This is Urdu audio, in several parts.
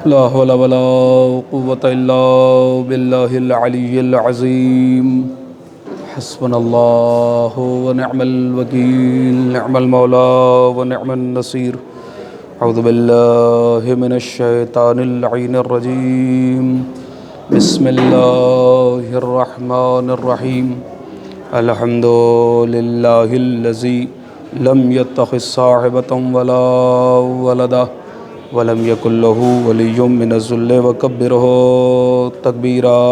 لا حول ولا قوة إلا بالله العلي العظيم حسبنا الله ونعم الوكيل نعم المولى ونعم النصير أعوذ بالله من الشيطان اللعين الرجيم بسم الله الرحمن الرحيم الحمد لله الذي لم يتخذ صاحبة ولا ولدا ولم يكن له ولي من الذل وكبره تكبيرا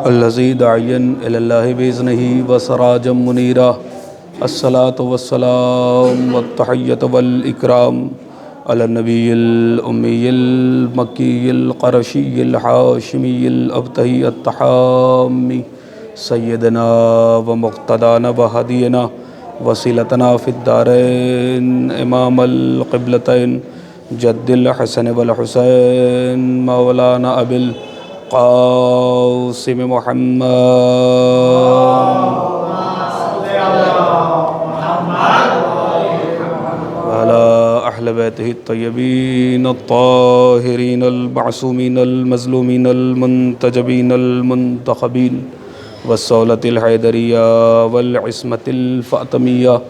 الذي داعيا إلى الله بإذنه وسراجا منيرا الصلاة والسلام والتحية والإكرام على النبي الأمي المكي القرشي الحاشمي الأبتهي التحامي سيدنا ومقتدانا وهدينا وسيلتنا في الدارين إمام القبلتين جد الحسن والحسين مولانا أبي القاسم محمد وعلى أهل بيته الطيبين الطاهرين المعصومين المظلومين المنتجبين المنتخبين والصولة الحيدرية والعصمة الفاطمية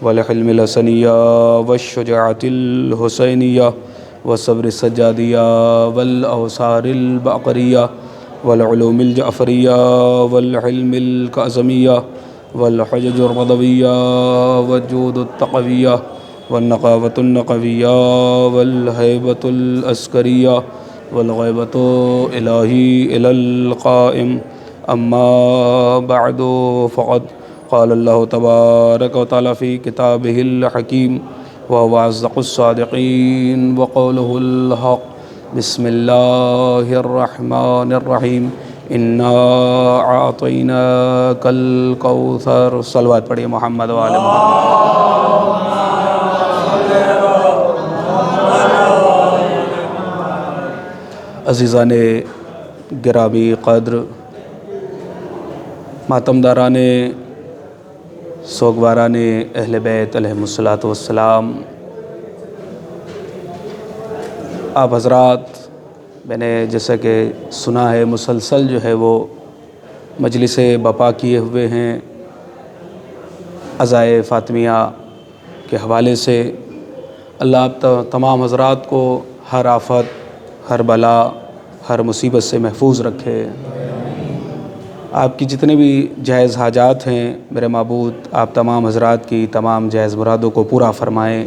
والحلم الحسنية والشجاعة الحسينية والصبر السجادية والأوصار الباقرية والعلوم الجعفرية والحلم الكاظمية والحجج الرضوية والجود التقوية والنقاوة النقوية والهيبة العسكرية والغيبة إلهي إلى القائم أما بعد فقد قال الله تبارك وتعالى في كتابه الحكيم وهو أصدق الصادقين وقوله الحق بسم الله الرحمن الرحيم إنا أعطيناك الكوثر صلوات پڑھیے محمد وآل محمد عزیزان گرامی قدر ماتمداران سوگواران اہل بیت علیہم الصلاۃ والسلام، آپ حضرات، میں نے جیسا کہ سنا ہے مسلسل جو ہے وہ مجلس بپا کیے ہوئے ہیں عزائے فاطمیہ کے حوالے سے۔ اللہ آپ تمام حضرات کو ہر آفت، ہر بلا، ہر مصیبت سے محفوظ رکھے۔ آپ کی جتنے بھی جائز حاجات ہیں میرے معبود آپ تمام حضرات کی تمام جائز مرادوں کو پورا فرمائیں،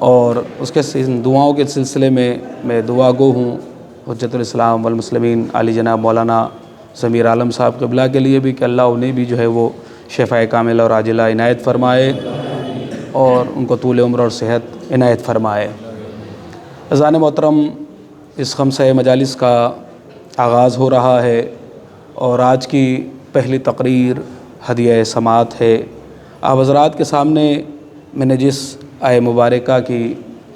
اور اس کے دعاؤں کے سلسلے میں میں دعا گو ہوں حجت الاسلام والمسلمین علی جناب مولانا ضمیر عالم صاحب قبلہ کے لیے بھی کہ اللہ انہیں بھی جو ہے وہ شفاء کاملہ اور عاجلہ عنایت فرمائے اور ان کو طول عمر اور صحت عنایت فرمائے۔ عزیزان محترم، اس خمسہ مجالس کا آغاز ہو رہا ہے اور آج کی پہلی تقریر ہدیہ سماعت ہے۔ آپ حضرات کے سامنے میں نے جس آیہ مبارکہ کی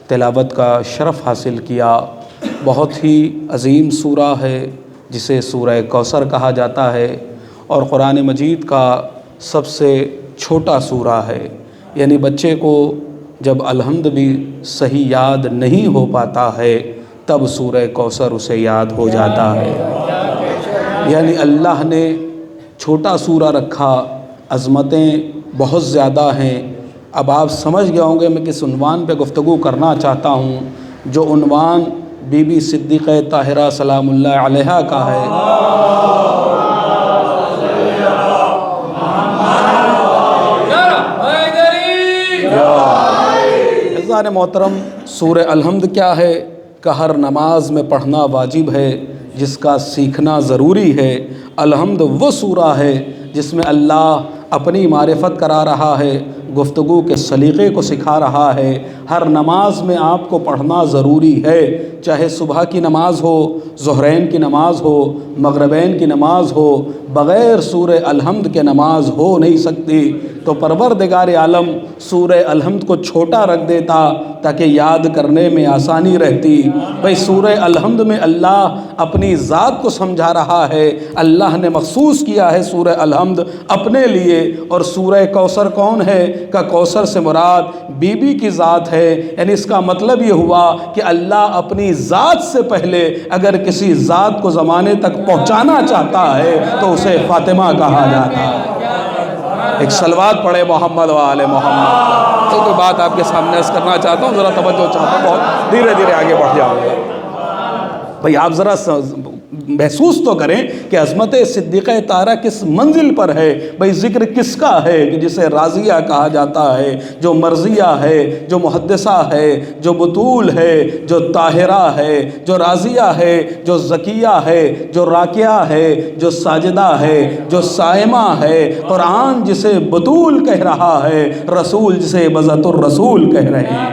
تلاوت کا شرف حاصل کیا، بہت ہی عظیم سورہ ہے جسے سورہ کوثر کہا جاتا ہے، اور قرآن مجید کا سب سے چھوٹا سورہ ہے، یعنی بچے کو جب الحمد بھی صحیح یاد نہیں ہو پاتا ہے تب سورہ کوثر اسے یاد ہو جاتا ہے۔ یعنی اللہ نے چھوٹا سورہ رکھا، عظمتیں بہت زیادہ ہیں۔ اب آپ سمجھ گئے ہوں گے میں کس عنوان پہ گفتگو کرنا چاہتا ہوں، جو عنوان بی بی صدیقہ طاہرہ سلام اللہ علیہا کا ہے۔ عزیزان محترم، سورہ الحمد کیا ہے کہ ہر نماز میں پڑھنا واجب ہے، جس کا سیکھنا ضروری ہے۔ الحمد وہ سورہ ہے جس میں اللہ اپنی معرفت کرا رہا ہے، گفتگو کے سلیقے کو سکھا رہا ہے۔ ہر نماز میں آپ کو پڑھنا ضروری ہے چاہے صبح کی نماز ہو، ظہرین کی نماز ہو، مغربین کی نماز ہو، بغیر سورہ الحمد کے نماز ہو نہیں سکتی۔ تو پروردگار عالم سورہ الحمد کو چھوٹا رکھ دیتا تاکہ یاد کرنے میں آسانی رہتی۔ بھئی سورہ الحمد میں اللہ اپنی ذات کو سمجھا رہا ہے، اللہ نے مخصوص کیا ہے سورہ الحمد اپنے لیے۔ اور سورہ کوثر کون ہے؟ کہ کوثر سے مراد بی بی کی ذات ہے، یعنی اس کا مطلب یہ ہوا کہ اللہ اپنی ذات سے پہلے اگر کسی ذات کو زمانے تک پہنچانا چاہتا ہے تو اسے فاطمہ کہا جاتا ہے۔ ایک صلوات پڑھے محمد و آل محمد۔ تو کوئی بات آپ کے سامنے عرض کرنا چاہتا ہوں، ذرا توجہ چاہتا ہوں، بہت دھیرے دھیرے آگے بڑھ جاؤں گا۔ بھئی آپ ذرا محسوس تو کریں کہ عظمت صدیقہ طاہرہ کس منزل پر ہے۔ بھئی ذکر کس کا ہے کہ جسے راضیہ کہا جاتا ہے، جو مرضیہ ہے، جو محدثہ ہے، جو بطول ہے، جو طاہرہ ہے، جو راضیہ ہے، جو زکیہ ہے، جو راکعہ ہے، جو ساجدہ ہے، جو صائمہ ہے۔ قرآن جسے بطول کہہ رہا ہے، رسول جسے بذات الرسول کہہ رہے ہیں۔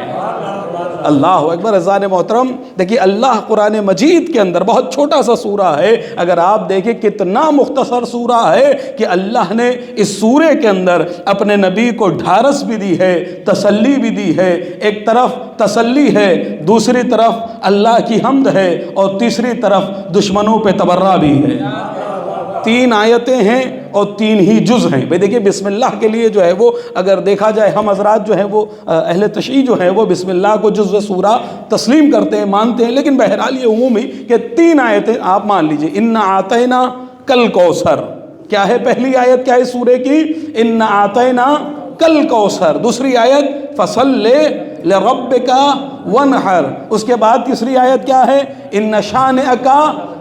اللہ اکبر۔ عزیزان محترم دیکھیے، اللہ قرآن مجید کے اندر بہت چھوٹا سا سورہ ہے، اگر آپ دیکھیں کتنا مختصر سورہ ہے کہ اللہ نے اس سورے کے اندر اپنے نبی کو ڈھارس بھی دی ہے، تسلی بھی دی ہے۔ ایک طرف تسلی ہے، دوسری طرف اللہ کی حمد ہے، اور تیسری طرف دشمنوں پہ تبرہ بھی ہے۔ 3 آیتیں ہیں اور 3 ہی جز ہیں۔ بھئی دیکھیں بسم اللہ کے لیے جو ہے وہ اگر دیکھا جائے، ہم حضرات جو ہیں وہ اہل تشیع جو ہیں وہ بسم اللہ کو جزء سورہ تسلیم کرتے ہیں، مانتے ہیں، لیکن بہرحال یہ عمومی کہ 3 آیتیں آپ مان لیجئے۔ اِنَّا أَعْطَيْنَا كَالْكَوْثَرَ، کیا ہے پہلی آیت؟ کیا ہے سورے کی؟ اِنَّا أَعْطَيْنَا كَالْكَوْثَرَ۔ دوسری آیت فَصَلِّ لِرَبِّكَ وَانْحَرْ۔ اس کے بعد تیسری آیت کیا ہے؟ إِنَّ شَانِئَكَ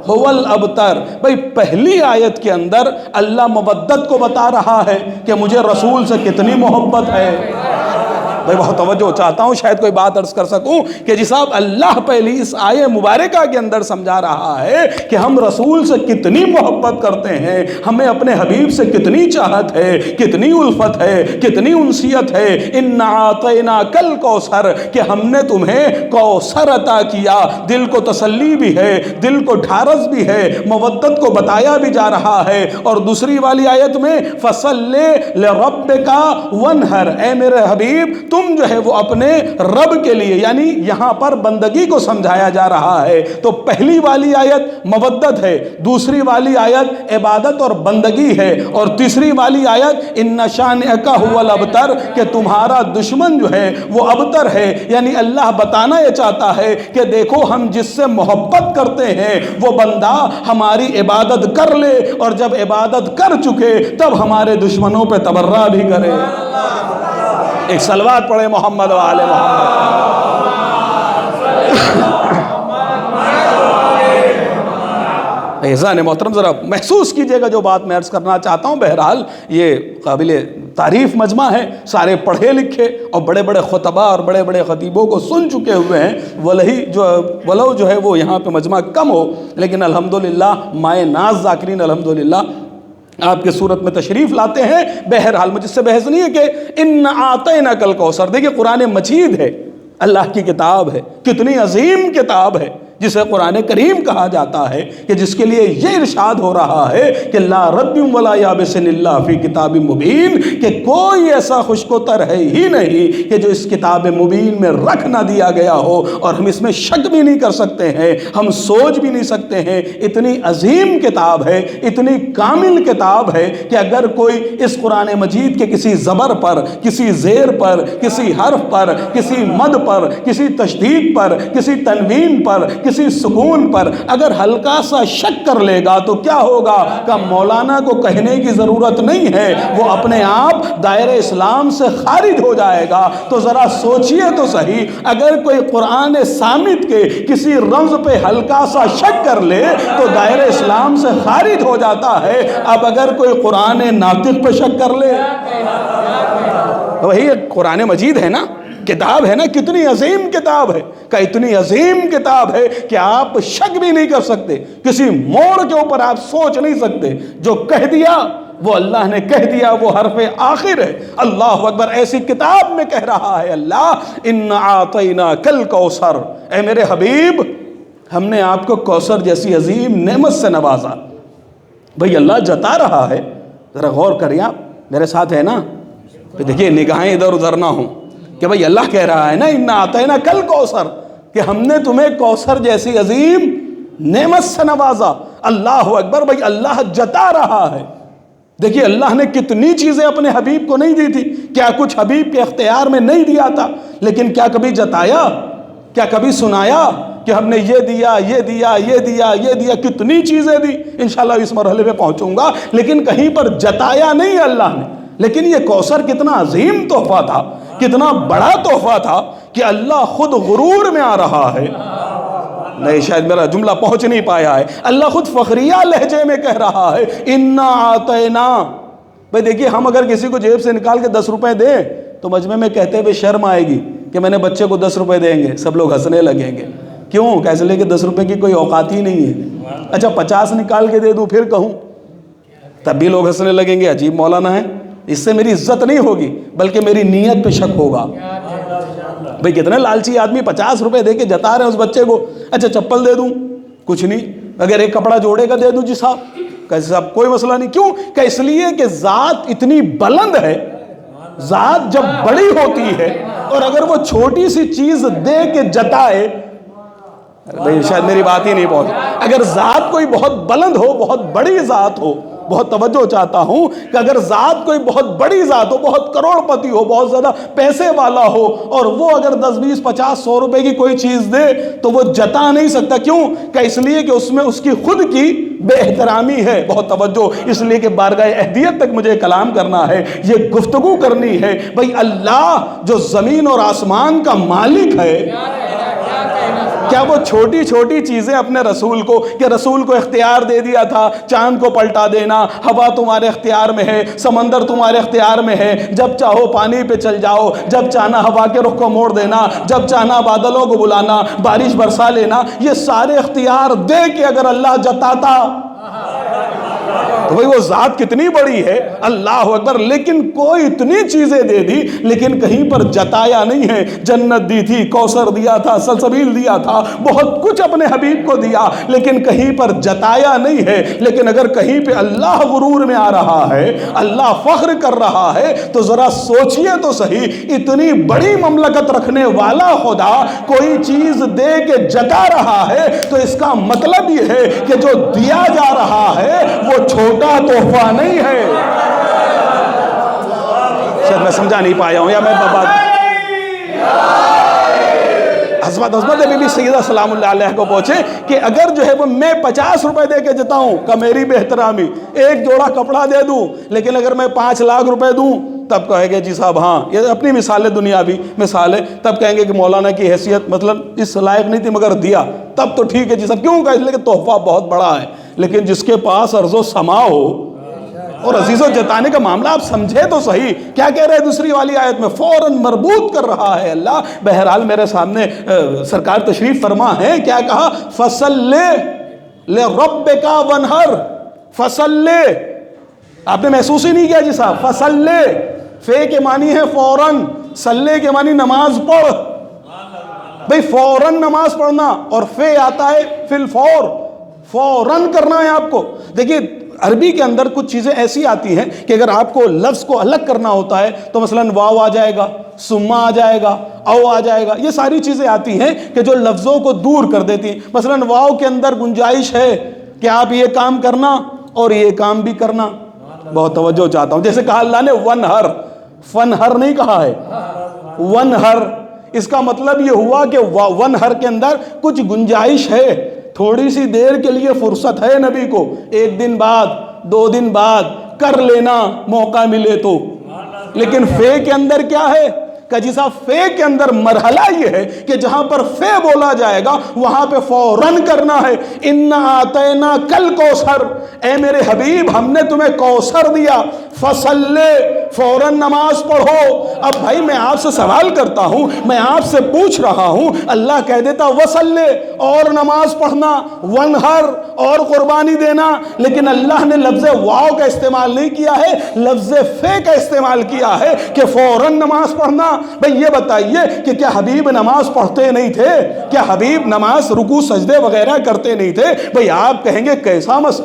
هو الابتر۔ بھئی پہلی آیت کے اندر اللہ مودت کو بتا رہا ہے کہ مجھے رسول سے کتنی محبت ہے۔ بھئی بہت توجہ چاہتا ہوں، شاید کوئی بات عرض کر سکوں کہ جی صاحب اللہ پہلی اس آیہ مبارکہ کے اندر سمجھا رہا ہے کہ ہم رسول سے کتنی محبت کرتے ہیں، ہمیں اپنے حبیب سے کتنی چاہت ہے، کتنی الفت ہے، کتنی انسیت ہے۔ اِنَّا أَعْطَيْنَاكَ الْكَوْثَرَ، کہ ہم نے تمہیں کوثر عطا کیا۔ دل کو تسلی بھی ہے، دل کو ڈھارس بھی ہے، مودت کو بتایا بھی جا رہا ہے۔ اور دوسری والی آیت میں فَصَلِّ لِرَبِّكَ وَانْحَرْ، اے میرے حبیب تم جو ہے وہ اپنے رب کے لیے، یعنی یہاں پر بندگی کو سمجھایا جا رہا ہے۔ تو پہلی والی آیت مودت ہے، دوسری والی آیت عبادت اور بندگی ہے، اور تیسری والی آیت اِنَّ شَانِئَكَ هُوَ الْأَبْتَرُ، کہ تمہارا دشمن جو ہے وہ ابتر ہے۔ یعنی اللہ بتانا یہ چاہتا ہے کہ دیکھو ہم جس سے محبت کرتے ہیں وہ بندہ ہماری عبادت کر لے، اور جب عبادت کر چکے تب ہمارے دشمنوں پہ تبرہ بھی کرے۔ ایک صلوات پڑھے محمد و آل محمد۔ اعزان محترم ذرا محسوس کیجئے گا جو بات میں عرض کرنا چاہتا ہوں۔ بہرحال یہ قابل تعریف مجمع ہے، سارے پڑھے لکھے اور بڑے بڑے خطبہ اور بڑے بڑے خطیبوں کو سن چکے ہوئے ہیں، ولو جو ہے وہ یہاں پہ مجمع کم ہو، لیکن الحمدللہ مائے ناز ذاکرین الحمدللہ آپ کے صورت میں تشریف لاتے ہیں۔ بہرحال مجھ سے بحث نہیں ہے کہ اِنَّا أَعْطَيْنَاكَ الْكَوْثَرَ، دیکھیں قرآن مجید ہے، اللہ کی کتاب ہے، کتنی عظیم کتاب ہے جسے قرآن کریم کہا جاتا ہے، کہ جس کے لیے یہ ارشاد ہو رہا ہے کہ لا رب ولا یابس الا فی کتاب مبین، کہ کوئی ایسا خشکوتر ہے ہی نہیں کہ جو اس کتاب مبین میں رکھ نہ دیا گیا ہو، اور ہم اس میں شک بھی نہیں کر سکتے ہیں، ہم سوچ بھی نہیں سکتے ہیں۔ اتنی عظیم کتاب ہے، اتنی کامل کتاب ہے کہ اگر کوئی اس قرآن مجید کے کسی زبر پر، کسی زیر پر، کسی حرف پر، کسی مد پر، کسی تشدید پر، کسی تنوین پر، کسی سکون پر اگر ہلکا سا شک کر لے گا تو کیا ہوگا کہ مولانا کو کہنے کی ضرورت نہیں ہے، وہ اپنے آپ دائرہ اسلام سے خارج ہو جائے گا۔ تو ذرا سوچئے تو صحیح، اگر کوئی قرآن صامت کے کسی رمز پہ ہلکا سا شک کر لے تو دائرہ اسلام سے خارج ہو جاتا ہے، اب اگر کوئی قرآن ناطق پہ شک کر لے، وہی قرآن مجید ہے نا، کتاب ہے نا، کتنی عظیم کتاب ہے، کہ اتنی عظیم کتاب ہے کہ آپ شک بھی نہیں کر سکتے، کسی موڑ کے اوپر آپ سوچ نہیں سکتے، جو کہہ دیا وہ اللہ نے کہہ دیا، وہ حرف آخر ہے۔ اللہ اکبر، ایسی کتاب میں کہہ رہا ہے اللہ اِنَّا أَعْطَيْنَاكَ الْكَوْثَرَ، اے میرے حبیب ہم نے آپ کو کوثر جیسی عظیم نعمت سے نوازا. بھئی اللہ جتا رہا ہے, ذرا غور کریں آپ, میرے ساتھ ہے نا؟ دیکھیے نگاہیں ادھر ادھر نہ ہوں کہ بھئی اللہ کہہ رہا ہے نا انا اعطینا کل کوثر, کہ ہم نے تمہیں کوثر جیسی عظیم نعمت سے نوازا. اللہ اکبر, بھئی اللہ جتا رہا ہے. دیکھیے اللہ نے کتنی چیزیں اپنے حبیب کو نہیں دی تھی. کیا کچھ حبیب کے اختیار میں نہیں دیا تھا؟ لیکن کیا کبھی جتایا؟ کیا کبھی سنایا کہ ہم نے یہ دیا, یہ دیا, یہ دیا, یہ دیا؟ کتنی چیزیں دی, انشاءاللہ اس مرحلے پہ پہنچوں گا. لیکن کہیں پر جتایا نہیں اللہ نے. لیکن یہ کوثر کتنا عظیم تحفہ تھا, کتنا بڑا تحفہ تھا کہ اللہ خود غرور میں آ رہا ہے. نہیں, شاید میرا جملہ پہنچ نہیں پایا ہے. اللہ خود فخریہ لہجے میں کہہ رہا ہے انا اعطینا. بھئی دیکھیے ہم اگر کسی کو جیب سے نکال کے 10 روپے دیں تو مجمع میں کہتے ہوئے شرم آئے گی کہ میں نے بچے کو 10 روپے دیں گے, سب لوگ ہنسنے لگیں گے. کیوں؟ کیسے لے کہ 10 روپے کی کوئی اوقات ہی نہیں ہے. اچھا 50 نکال کے دے دوں پھر کہوں, تب بھی لوگ ہنسنے لگیں گے, عجیب مولانا ہے, اس سے میری عزت نہیں ہوگی بلکہ میری نیت پہ شک ہوگا. بھئی کتنے لالچی آدمی 50 روپے دے کے جتا رہے ہیں اس بچے کو. اچھا چپل دے دوں, کچھ نہیں, اگر ایک کپڑا جوڑے کا دے دوں جی صاحب, کیسے صاحب کوئی مسئلہ نہیں. کیوں؟ کہ اس لیے کہ ذات اتنی بلند ہے. ذات جب بڑی ہوتی ہے اور اگر وہ چھوٹی سی چیز دے کے جتائے, بھئی شاید میری بات ہی نہیں پہنچ. اگر ذات کوئی بہت بلند ہو, بہت بڑی ذات ہو, بہت توجہ چاہتا ہوں کہ اگر ذات کوئی بہت بڑی ذات ہو, بہت کروڑ پتی ہو, بہت زیادہ پیسے والا ہو, اور وہ اگر 10 20 50 100 روپے کی کوئی چیز دے تو وہ جتا نہیں سکتا. کیوں؟ کہ اس لیے کہ اس میں اس کی خود کی بے احترامی ہے. بہت توجہ, اس لیے کہ بارگاہ اہدیت تک مجھے کلام کرنا ہے, یہ گفتگو کرنی ہے. بھئی اللہ جو زمین اور آسمان کا مالک ہے, کیا وہ چھوٹی چھوٹی چیزیں اپنے رسول کو, کہ رسول کو اختیار دے دیا تھا چاند کو پلٹا دینا, ہوا تمہارے اختیار میں ہے, سمندر تمہارے اختیار میں ہے, جب چاہو پانی پہ چل جاؤ, جب چاہنا ہوا کے رخ کو موڑ دینا, جب چاہنا بادلوں کو بلانا, بارش برسا لینا, یہ سارے اختیار دے کے اگر اللہ جتاتا تو بھئی وہ ذات کتنی بڑی ہے, اللہ اکبر. لیکن کوئی اتنی چیزیں دے دی لیکن کہیں پر جتایا نہیں ہے. جنت دی تھی, کوثر دیا تھا, سلسبیل دیا تھا, بہت کچھ اپنے حبیب کو دیا, لیکن کہیں پر جتایا نہیں ہے. لیکن اگر کہیں پہ اللہ غرور میں آ رہا ہے, اللہ فخر کر رہا ہے, تو ذرا سوچئے تو صحیح, اتنی بڑی مملکت رکھنے والا خدا کوئی چیز دے کے جتا رہا ہے تو اس کا مطلب یہ ہے کہ جو دیا جا رہا ہے وہ چھوٹا تحفہ نہیں ہے. شاید میں سمجھا نہیں پایا ہوں, یا میں حضرت بی بی سیدہ سلام اللہ علیہ کو پہنچے کہ اگر جو ہے وہ میں 50 روپے دے کے جتاؤں کا میری بے احترامی, ایک جوڑا کپڑا دے دوں, لیکن اگر میں 5 لاکھ روپے دوں تب کہے گے جی صاحب ہاں, یہ اپنی مثال ہے, دنیاوی مثال ہے, تب کہیں گے کہ مولانا کی حیثیت مطلب اس لائق نہیں تھی مگر دیا, تب تو ٹھیک ہے جی صاحب. کیوں؟ کہ اس لیے کہ تحفہ بہت بڑا ہے. لیکن جس کے پاس ارض و سما ہو, اور عزیز و جتانے کا معاملہ آپ سمجھے تو صحیح, کیا کہہ رہے ہیں دوسری والی آیت میں؟ فوراً مربوط کر رہا ہے اللہ. بہرحال میرے سامنے سرکار تشریف فرما ہے, کیا کہا؟ فصل لربک وانحر. فصل, آپ نے محسوس ہی نہیں کیا جی صاحب؟ فصل, فے کے معنی ہے فوراً, صلے کے معنی نماز پڑھ. بھئی فوراً نماز پڑھنا, اور فے آتا ہے فی الفور, فوراً کرنا ہے آپ کو. دیکھیے عربی کے اندر کچھ چیزیں ایسی آتی ہیں کہ اگر آپ کو لفظ کو الگ کرنا ہوتا ہے تو مثلاً واو آ جائے گا, سما آ جائے گا, او آ جائے گا. یہ ساری چیزیں آتی ہیں کہ جو لفظوں کو دور کر دیتی ہیں. مثلاً واو کے اندر گنجائش ہے کہ آپ یہ کام کرنا اور یہ کام بھی کرنا. بہت توجہ چاہتا ہوں. جیسے کہا اللہ نے ونہر, فنہر نہیں کہا ہے, ونہر. اس کا مطلب یہ ہوا کہ ونہر کے اندر کچھ گنجائش ہے, تھوڑی سی دیر کے لیے فرصت ہے نبی کو, 1 دن بعد 2 دن بعد کر لینا موقع ملے تو. لیکن فے کے اندر کیا ہے کہ جی صاحب فے کے اندر مرحلہ یہ ہے کہ جہاں پر فے بولا جائے گا وہاں پہ فوراً کرنا ہے. انا اعطینا کل کوثر, اے میرے حبیب ہم نے تمہیں کوثر دیا. فصل, فوراً نماز پڑھو. اب بھائی میں آپ سے سوال کرتا ہوں، میں آپ سے پوچھ رہا ہوں، اللہ کہہ دیتا وصلے اور نماز پڑھنا، ونہر اور قربانی دینا، لیکن اللہ نے لفظ واو کا استعمال نہیں کیا ہے، لفظ فے کا استعمال کیا ہے کہ فوراً نماز پڑھنا۔ بھئی یہ بتائیے کہ کیا حبیب نماز پڑھتے نہیں تھے؟ کیا حبیب نماز رکوع سجدے وغیرہ کرتے نہیں تھے؟ بھئی آپ کہیں گے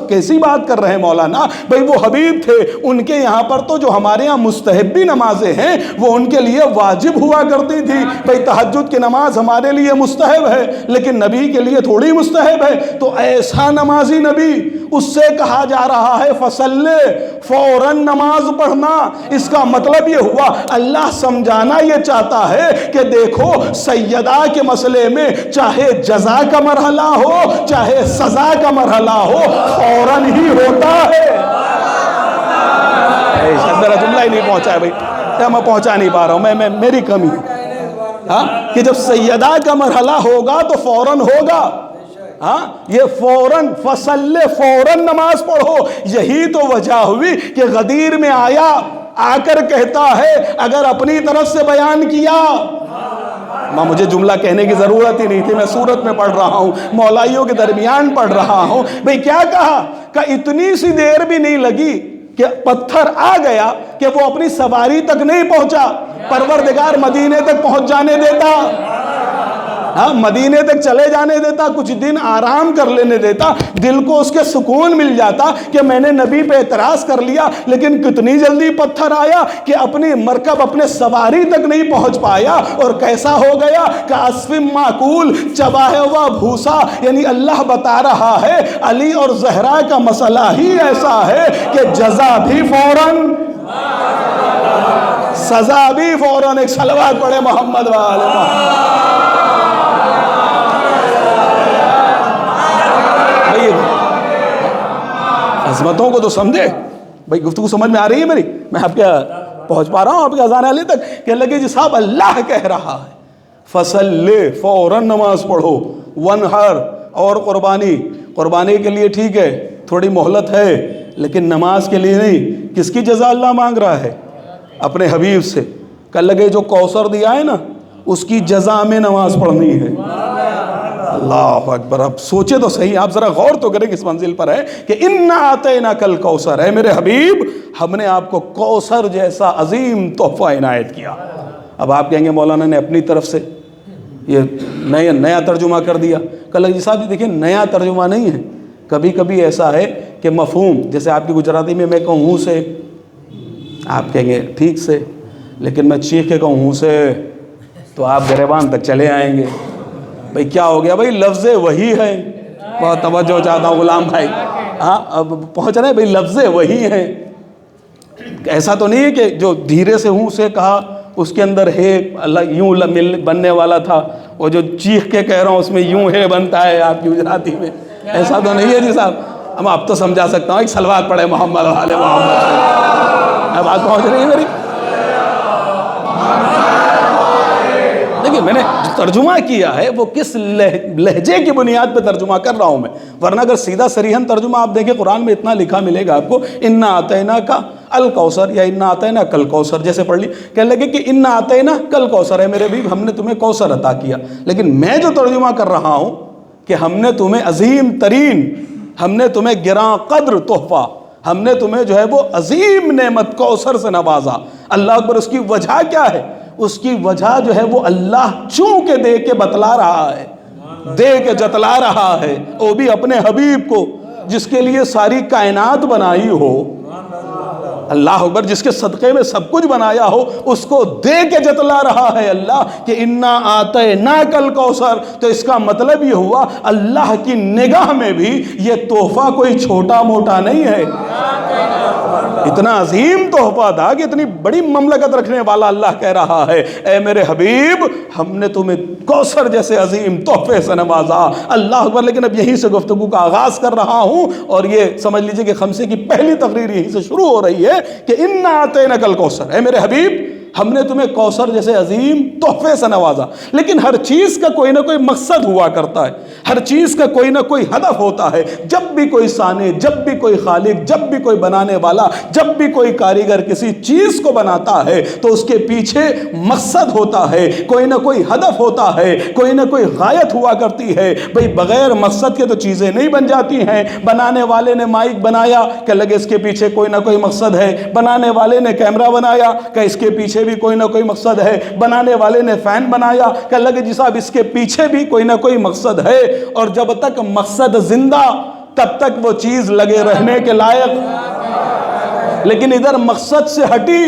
کیسی بات کر رہے ہیں مولانا، بھئی وہ حبیب تھے، ان کے یہاں پر تو جو ہمارے یہاں مستحبی نمازیں ہیں وہ ان کے لیے واجب ہوا کرتی تھی۔ بھئی تہجد کی نماز ہمارے لیے مستحب ہے لیکن نبی کے لیے تھوڑی مستحب ہے، تو ایسا نمازی نبی، اس سے کہا جا رہا ہے فصلے، فوراً نماز پڑھنا۔ اس کا مطلب یہ ہوا اللہ سمجھانا یہ چاہتا ہے کہ دیکھو سیدہ کے مسئلے میں چاہے جزا کا مرحلہ ہو چاہے سزا کا مرحلہ ہو فوراً ہی ہوتا ہے۔ میرا جملہ ہی نہیں پہنچا ہے بھائی، کیا میں پہنچا نہیں پا رہا ہوں، میں میری کمی کہ جب سیدہ کا مرحلہ ہوگا تو فوراً ہوگا۔ یہ فوراً فصلے، فوراً نماز پڑھو۔ یہی تو وجہ ہوئی کہ غدیر میں آیا، آ کر کہتا ہے اگر اپنی طرف سے بیان کیا، مجھے جملہ کہنے کی ضرورت ہی نہیں تھی، میں سورت میں پڑھ رہا ہوں، مولائیوں کے درمیان پڑھ رہا ہوں۔ بھئی کیا کہا کہ اتنی سی دیر بھی نہیں لگی کہ پتھر آ گیا کہ وہ اپنی سواری تک نہیں پہنچا، پروردگار مدینے تک پہنچ جانے دیتا، مدینے تک چلے جانے دیتا، کچھ دن آرام کر لینے دیتا، دل کو اس کے سکون مل جاتا کہ میں نے نبی پہ اعتراض کر لیا، لیکن کتنی جلدی پتھر آیا کہ اپنی مرکب اپنے سواری تک نہیں پہنچ پایا، اور کیسا ہو گیا کہ عصفم معقول، چباہے ہوا بھوسا۔ یعنی اللہ بتا رہا ہے علی اور زہرا کا مسئلہ ہی ایسا ہے کہ جزا بھی فوراً، سزا بھی فوراً۔ ایک صلوات پڑھے محمد والے محمد۔ عظمتوں کو تو سمجھے بھائی، گفتگو سمجھ میں آ رہی ہے میری؟ میں آپ کیا پہنچ پا رہا ہوں آپ کے اذان علی تک؟ کہ لگے جی صاحب اللہ کہہ رہا ہے فصلے، فوراً نماز پڑھو، ونہر اور قربانی کے لیے ٹھیک ہے تھوڑی مہلت ہے لیکن نماز کے لیے نہیں۔ کس کی جزا اللہ مانگ رہا ہے؟ اپنے حبیب سے۔ کل لگے جو کوثر دیا ہے نا اس کی جزا میں نماز پڑھنی ہے۔ اللہ اکبر۔ اب سوچے تو صحیح، آپ ذرا غور تو کریں، کس منزل پر ہے کہ اِنَّا أَعْطَيْنَاكَ الْكَوْثَرَ، اے میرے حبیب ہم نے آپ کو کوثر جیسا عظیم تحفہ عنایت کیا۔ اب آپ کہیں گے مولانا نے اپنی طرف سے یہ نیا ترجمہ کر دیا۔ کل جی صاحب دیکھیں نیا ترجمہ نہیں ہے، کبھی کبھی ایسا ہے کہ مفہوم، جیسے آپ کی گجراتی میں کہوں ہوں سے، آپ کہیں گے ٹھیک سے، لیکن میں چیخ کے کہوں ہوں سے تو آپ گریبان تک چلے آئیں گے۔ بھئی کیا ہو گیا؟ بھئی لفظ وہی ہے، بہت توجہ چاہتا ہوں غلام بھائی، اب پہنچ رہے ہیں، بھئی لفظ وہی ہے۔ ایسا تو نہیں ہے کہ جو دھیرے سے ہوں سے کہا اس کے اندر ہے اللہ یوں بننے والا تھا، وہ جو چیخ کے کہہ رہا ہوں اس میں یوں ہے بنتا ہے آپ کی گجراتی میں، ایسا تو نہیں ہے جی صاحب۔ اب آپ تو سمجھا سکتا ہوں، ایک صلوات پڑھے محمد والے محمد۔ اب بات پہنچ رہی ہے میری؟ دیکھیں میں نے جو ترجمہ کیا ہے وہ کس لہجے کی بنیاد پہ ترجمہ کر رہا ہوں میں، ورنہ اگر سیدھا صریحاً ترجمہ آپ دیکھیں قرآن میں اتنا لکھا ملے گا آپ کو، اِنَّا أَعْطَيْنَاكَ الْكَوْثَرَ یا اِنَّا أَعْطَيْنَاكَ الْكَوْثَرَ جیسے پڑھ لی، کہنے لگے کہ اِنَّا أَعْطَيْنَاكَ الْكَوْثَرَ ہے میرے حبیب ہم نے تمہیں کوثر عطا کیا، لیکن میں جو ترجمہ کر رہا ہوں کہ ہم نے تمہیں عظیم ترین، ہم نے تمہیں گراں قدر تحفہ، ہم نے تمہیں جو ہے وہ عظیم نعمت کوثر سے نوازا۔ اللہ اکبر۔ اس کی وجہ کیا ہے؟ اس کی وجہ جو ہے وہ اللہ چون کے دے کے بتلا رہا ہے، دے کے جتلا رہا ہے، وہ بھی اپنے حبیب کو جس کے لیے ساری کائنات بنائی ہو، اللہ اکبر، جس کے صدقے میں سب کچھ بنایا ہو، اس کو دے کے جتلا رہا ہے اللہ کہ اِنَّا أَعْطَيْنَاكَ الْكَوْثَرَ۔ تو اس کا مطلب یہ ہوا اللہ کی نگاہ میں بھی یہ تحفہ کوئی چھوٹا موٹا نہیں ہے، اتنا عظیم تحفہ تھا کہ اتنی بڑی مملکت رکھنے والا اللہ کہہ رہا ہے اے میرے حبیب ہم نے تمہیں کوثر جیسے عظیم تحفے سے نوازا۔ اللہ اکبر۔ لیکن اب یہیں سے گفتگو کا آغاز کر رہا ہوں، اور یہ سمجھ لیجئے کہ خمسے کی پہلی تقریر یہیں سے شروع ہو رہی ہے کہ اِنَّا أَعْطَيْنَاكَ الْكَوْثَرَ، اے میرے حبیب ہم نے تمہیں کوثر جیسے عظیم تحفے سے نوازا. لیکن ہر چیز کا کوئی نہ کوئی مقصد ہوا کرتا ہے, ہر چیز کا کوئی نہ کوئی ہدف ہوتا ہے. جب بھی کوئی صانع, جب بھی کوئی خالق, جب بھی کوئی بنانے والا, جب بھی کوئی کاریگر کسی چیز کو بناتا ہے تو اس کے پیچھے مقصد ہوتا ہے, کوئی نہ کوئی ہدف ہوتا ہے, کوئی نہ کوئی غایت ہوا کرتی ہے. بھئی بغیر مقصد کے تو چیزیں نہیں بن جاتی ہیں. بنانے والے نے مائک بنایا کہ لگے اس کے پیچھے کوئی نہ کوئی مقصد ہے. بنانے والے نے کیمرہ بنایا کہ اس کے پیچھے بھی کوئی نہ کوئی مقصد ہے. بنانے والے نے فین بنایا کہ لگے جی صاحب اس کے پیچھے بھی کوئی نہ کوئی مقصد ہے. اور جب تک مقصد زندہ تب تک وہ چیز لگے رہنے کے لائق. لیکن ادھر مقصد سے ہٹی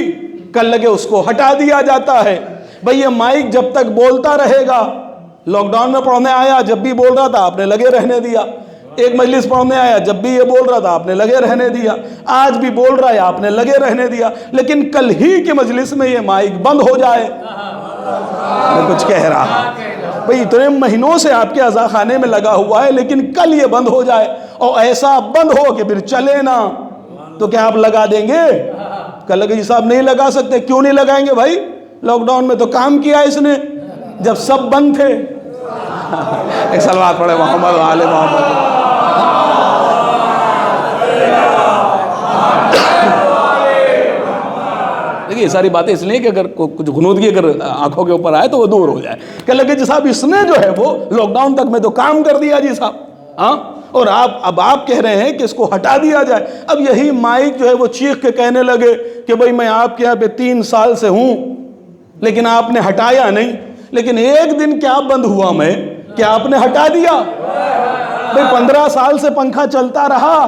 کل لگے اس کو ہٹا دیا جاتا ہے. بھئی یہ مائک جب تک بولتا رہے گا, لاک ڈاؤن میں پڑھنے آیا جب بھی بول رہا تھا آپ نے لگے رہنے دیا. ایک مجلس پڑھنے آیا جب بھی یہ بول رہا تھا آپ نے لگے رہنے دیا. آج بھی بول رہا ہے آپ نے لگے رہنے دیا. لیکن کل ہی کی مجلس میں یہ مائک بند ہو جائے, میں کچھ کہہ رہا, بھئی اتنے مہینوں سے آپ کے عزا خانے میں لگا ہوا ہے لیکن کل یہ بند ہو جائے اور ایسا بند ہو کہ پھر چلے نا, تو کیا آپ لگا دیں گے؟ کل لگے جی صاحب نہیں لگا سکتے. کیوں نہیں لگائیں گے بھائی؟ لاک ڈاؤن میں تو کام کیا اس نے جب سب بند تھے. ایک صلوات پڑھے محمد آل محمد. دیکھیے یہ ساری باتیں اس لیے کہ اگر کچھ غنودگی اگر آنکھوں کے اوپر آئے تو وہ دور ہو جائے. کہ لگے جی صاحب اس نے جو ہے وہ لاک ڈاؤن تک میں تو کام کر دیا جی صاحب, ہاں, اور اب آپ کہہ رہے ہیں کہ اس کو ہٹا دیا جائے. اب یہی مائک جو ہے وہ چیخ کے کہنے لگے کہ بھئی میں آپ کے یہاں پہ 3 سال سے ہوں لیکن آپ نے ہٹایا نہیں. لیکن ایک دن کیا بند ہوا میں کہ آپ نے ہٹا دیا؟ بھئی 15 سال سے پنکھا چلتا رہا,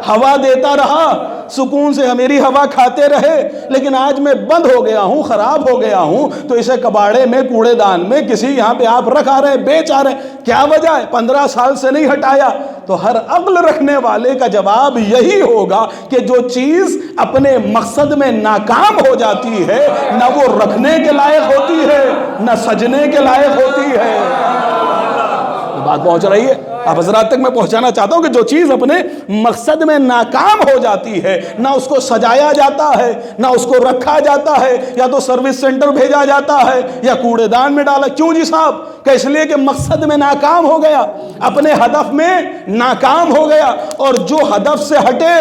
ہوا دیتا رہا, سکون سے میری ہوا کھاتے رہے, لیکن آج میں بند ہو گیا ہوں, خراب ہو گیا ہوں, تو اسے کباڑے میں, کوڑے دان میں کسی یہاں پہ آپ رکھ آ رہے ہیں, بیچ آ رہے ہیں. کیا وجہ ہے؟ 15 سال سے نہیں ہٹایا. تو ہر عقل رکھنے والے کا جواب یہی ہوگا کہ جو چیز اپنے مقصد میں ناکام ہو جاتی ہے نہ وہ رکھنے کے لائق ہوتی ہے نہ سجنے کے لائق ہوتی ہے. بات پہنچ رہی ہے آپ حضرات تک؟ میں پہنچانا چاہتا ہوں کہ جو چیز اپنے مقصد میں ناکام ہو جاتی ہے نہ اس کو سجایا جاتا ہے نہ اس کو رکھا جاتا ہے, یا تو سروس سینٹر بھیجا جاتا ہے یا کوڑے دان میں ڈالا. کیوں جی صاحب؟ کہ اس لیے کہ مقصد میں ناکام ہو گیا, اپنے ہدف میں ناکام ہو گیا. اور جو ہدف سے ہٹے